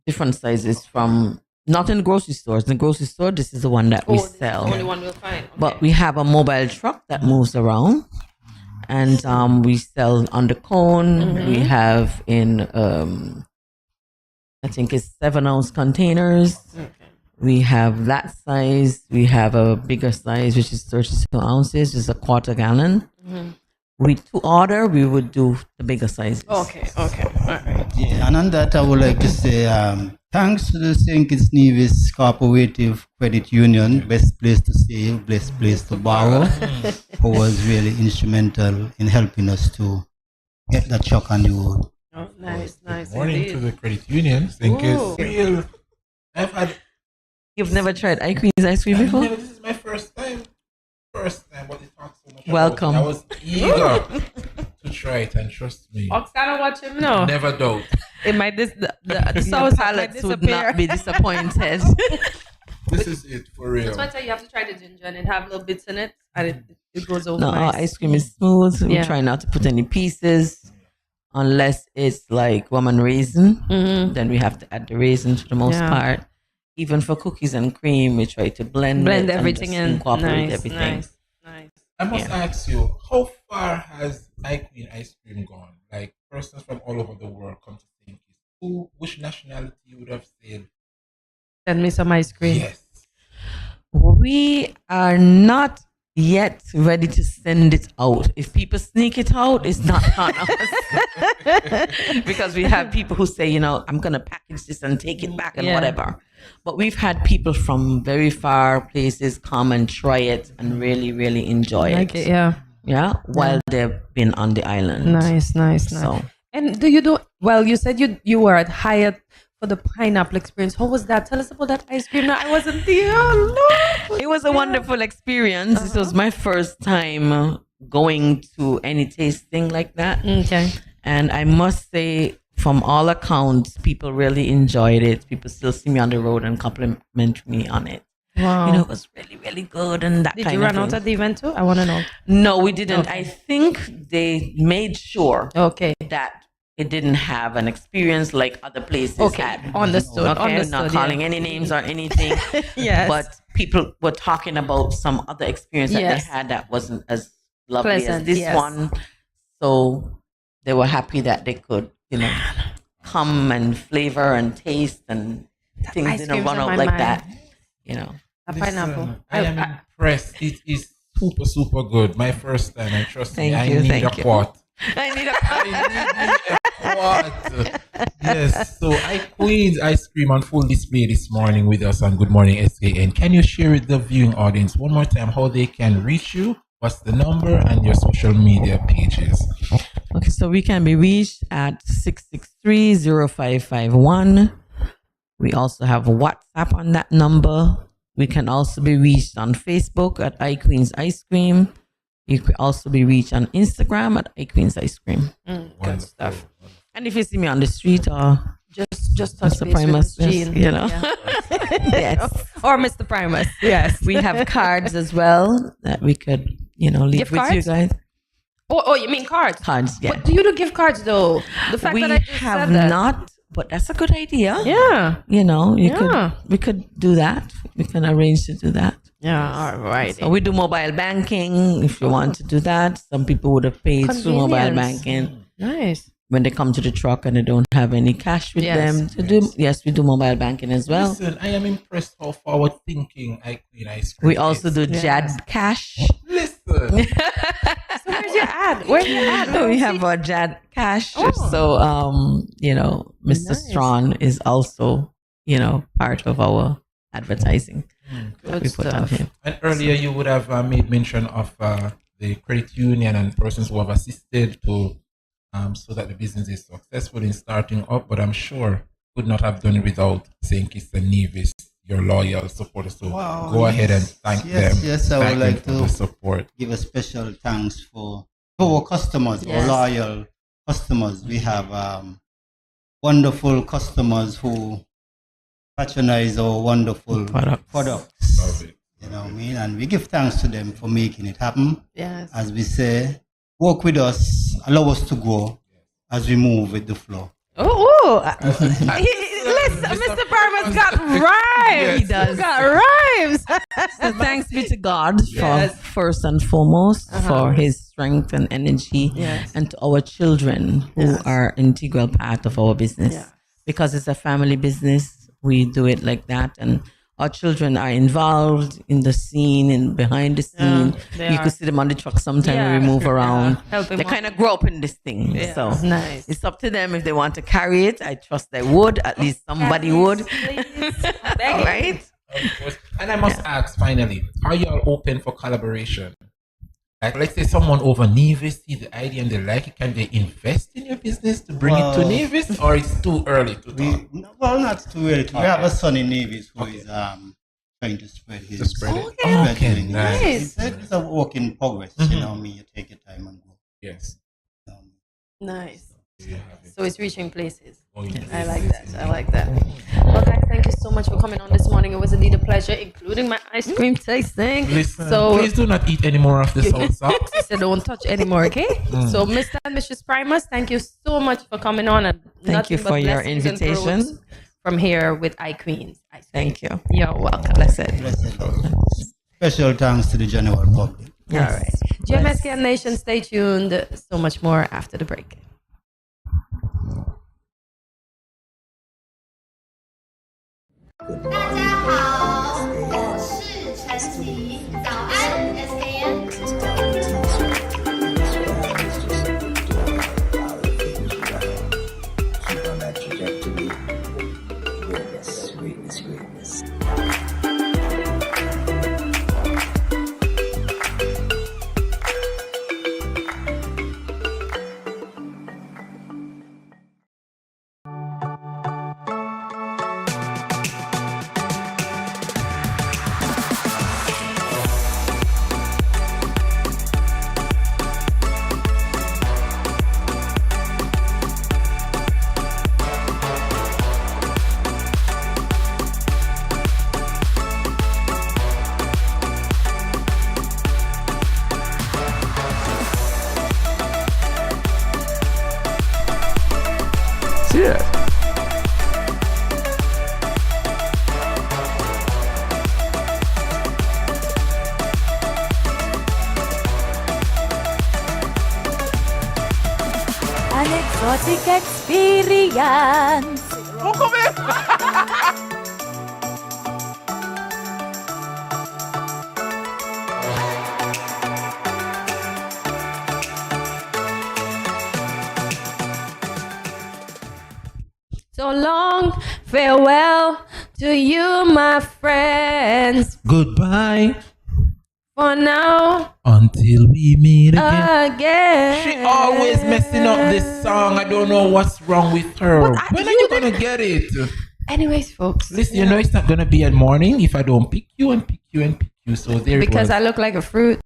different sizes from, not in the grocery stores. In the grocery store, this is the one that we This is sell. the only one we'll find. But we have a mobile truck that moves around, and we sell on the cone. We have in, I think it's 7-ounce containers. We have that size. We have a bigger size, which is 32 ounces, is a quarter gallon. To order, we would do the bigger sizes. Okay. All right. Yeah, and on that, I would like to say thanks to the St. Kitts Nevis Cooperative Credit Union, best place to save, best place to borrow, who was really instrumental in helping us to get that truck on the road. Oh, nice. Good morning to the credit union. St. Kitts real. You've never tried Queen's ice cream before? This is my first time. But it talks so much. Welcome. I was eager to try it, and trust me. Oksana, watch him now. Never doubt. It might the Your sauce might palates would disappear. not be disappointed. This is it for real. That's why I tell you have to try the ginger and it have little bits in it, and it goes over No, nice. our ice cream is smooth. We Yeah. try not to put any pieces unless it's like woman raisin. Then we have to add the raisin for the most Yeah. part. Even for cookies and cream, we try to blend it everything and just in. incorporate Nice, everything. nice. I must ask you, how far has Queen ice cream gone? Like persons from all over the world come to St. Kitts. Which nationality you would have said? Send me some ice cream. Yes. We are not yet ready to send it out. If people sneak it out, it's not on us. Because we have people who say, I'm going to package this and take it back and whatever. But we've had people from very far places come and try it and really, really enjoy it. Like it, yeah. Yeah, while they've been on the island. Nice. So, And do you do well? You said you were at Hyatt for the pineapple experience. How was that? Tell us about that ice cream. No, I wasn't there. Oh, no. it was a wonderful experience. This was my first time going to any tasting like that. Okay. And I must say, from all accounts, people really enjoyed it. People still see me on the road and compliment me on it. Wow. It was really, really good and that Did kind you of run out thing. at the event too? I want to know. No, we didn't. Okay. I think they made sure that it didn't have an experience like other places had. Understood. Okay, Understood, not calling any names or anything. Yes. But people were talking about some other experience that Yes. they had that wasn't as lovely Pleasant, as this yes. one. So they were happy that they could, come and flavor and taste and things ice didn't cream's run on out my like mind. that. A pineapple. I am impressed. It is super, super good. My first time, and trust me, Thank I you, need thank a you. quart. I need a quart. Yes. So Queen's ice cream on full display this morning with us on Good Morning SKN. Can you share with the viewing audience one more time how they can reach you? What's the number and your social media pages? Okay, so we can be reached at 663-0551. We also have WhatsApp on that number. We can also be reached on Facebook at iQueen's Ice Cream. You could also be reached on Instagram at iQueen's Ice Cream. Good stuff. And if you see me on the street or Just touch Mr. base Primus, with Miss yes, Jean. Yes. Or Mr. Primus. Yes. We have cards as well that we could, leave Gift with you cards? guys. Oh, you mean cards? Cards, yeah. But do you do gift cards though? The fact We that I just have said that. not, but that's a good idea. Yeah. We could do that. We can arrange to do that. Yeah, all right. So we do mobile banking if you want to do that. Some people would have paid through mobile Convenience. banking. Nice. when they come to the truck and they don't have any cash with them, we do mobile banking as well. Listen, I am impressed how forward thinking iQueen Ice Cream We also do JAD Cash. Listen. So where's your ad? Where's your ad? We have our JAD Cash. So, Mr. Strawn is also, part of our advertising. Good stuff. And earlier you would have made mention of the credit union and persons who have assisted to so that the business is successful in starting up. But I'm sure could not have done it without St. Kitts and Nevis, your loyal supporters. So go ahead and thank them. Yes, I would like to support. Give a special thanks for our customers, our loyal customers. We have wonderful customers who patronize our wonderful products. Love it. You know what I mean? And we give thanks to them for making it happen. Yes. As we say, work with us, allow us to grow as we move with the flow. Listen, Mr. Parma's got rhymes. He does. Got rhymes. So thanks be to God for first and foremost for his strength and energy, and to our children who are integral part of our business. Because it's a family business, we do it like that, and our children are involved in the scene and behind the scene. You could see them on the truck sometime when we move around. They kind of grow up in this thing. So nice. It's up to them if they want to carry it. I trust they would. At least somebody would. Right? Of course. And I must ask finally, are you all open for collaboration? Like, let's say someone over Nevis see the idea and they like it. Can they invest in your business to bring it to Nevis, or it's too early to talk? Well, not too early. We have a son in Nevis who is trying to spread his. Okay, nice. It's a work in progress. You know me. You take your time and go. Yes. Nice. So it's reaching places. I like that. Well, guys, thank you so much for coming on this morning. It was indeed a pleasure, including my ice cream tasting. Listen, please do not eat any more of the salt socks. So don't touch anymore, okay? So, Mr. and Mrs. Primus, thank you so much for coming on. And thank you for your invitation. From here with iQueens. Thank you. You're welcome. Blessed. Special thanks to the general public. All right. GMSKN Nation, stay tuned. So much more after the break. Good morning, SKN. 早安 SKN。 Keep on that trajectory. Greatness. An exotic experience. So long, farewell to you, my friends. Goodbye. For now, until we meet again. Again. She always messing up this song. I don't know what's wrong with her. When are you gonna get it? Anyways, folks. Listen, you know it's not gonna be a morning if I don't pick you and pick you and pick you. So there it was. Because I look like a fruit.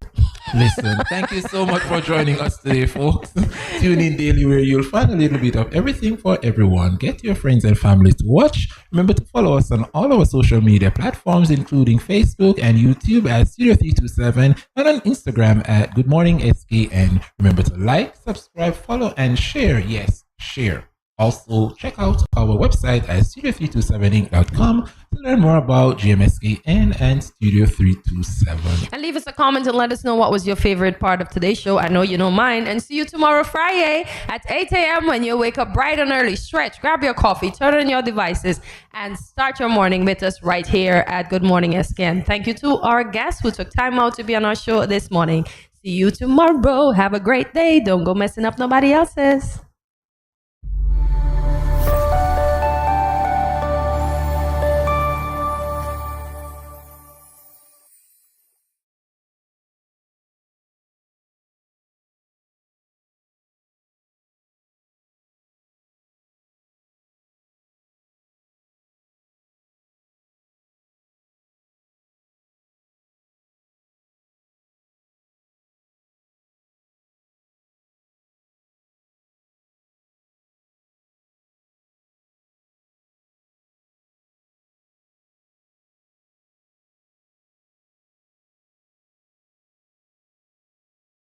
Listen, thank you so much for joining us today, folks. Tune in daily where you'll find a little bit of everything for everyone. Get your friends and family to watch. Remember to follow us on all our social media platforms, including Facebook and YouTube at Studio327 and on Instagram at Good Morning SKN. Remember to like, subscribe, follow, and share. Yes, share. Also, check out our website at studio327inc.com to learn more about GMSKN and Studio 327. And leave us a comment and let us know what was your favorite part of today's show. I know you know mine. And see you tomorrow, Friday at 8 a.m. when you wake up bright and early. Stretch, grab your coffee, turn on your devices, and start your morning with us right here at Good Morning SKN. Thank you to our guests who took time out to be on our show this morning. See you tomorrow. Have a great day. Don't go messing up nobody else's.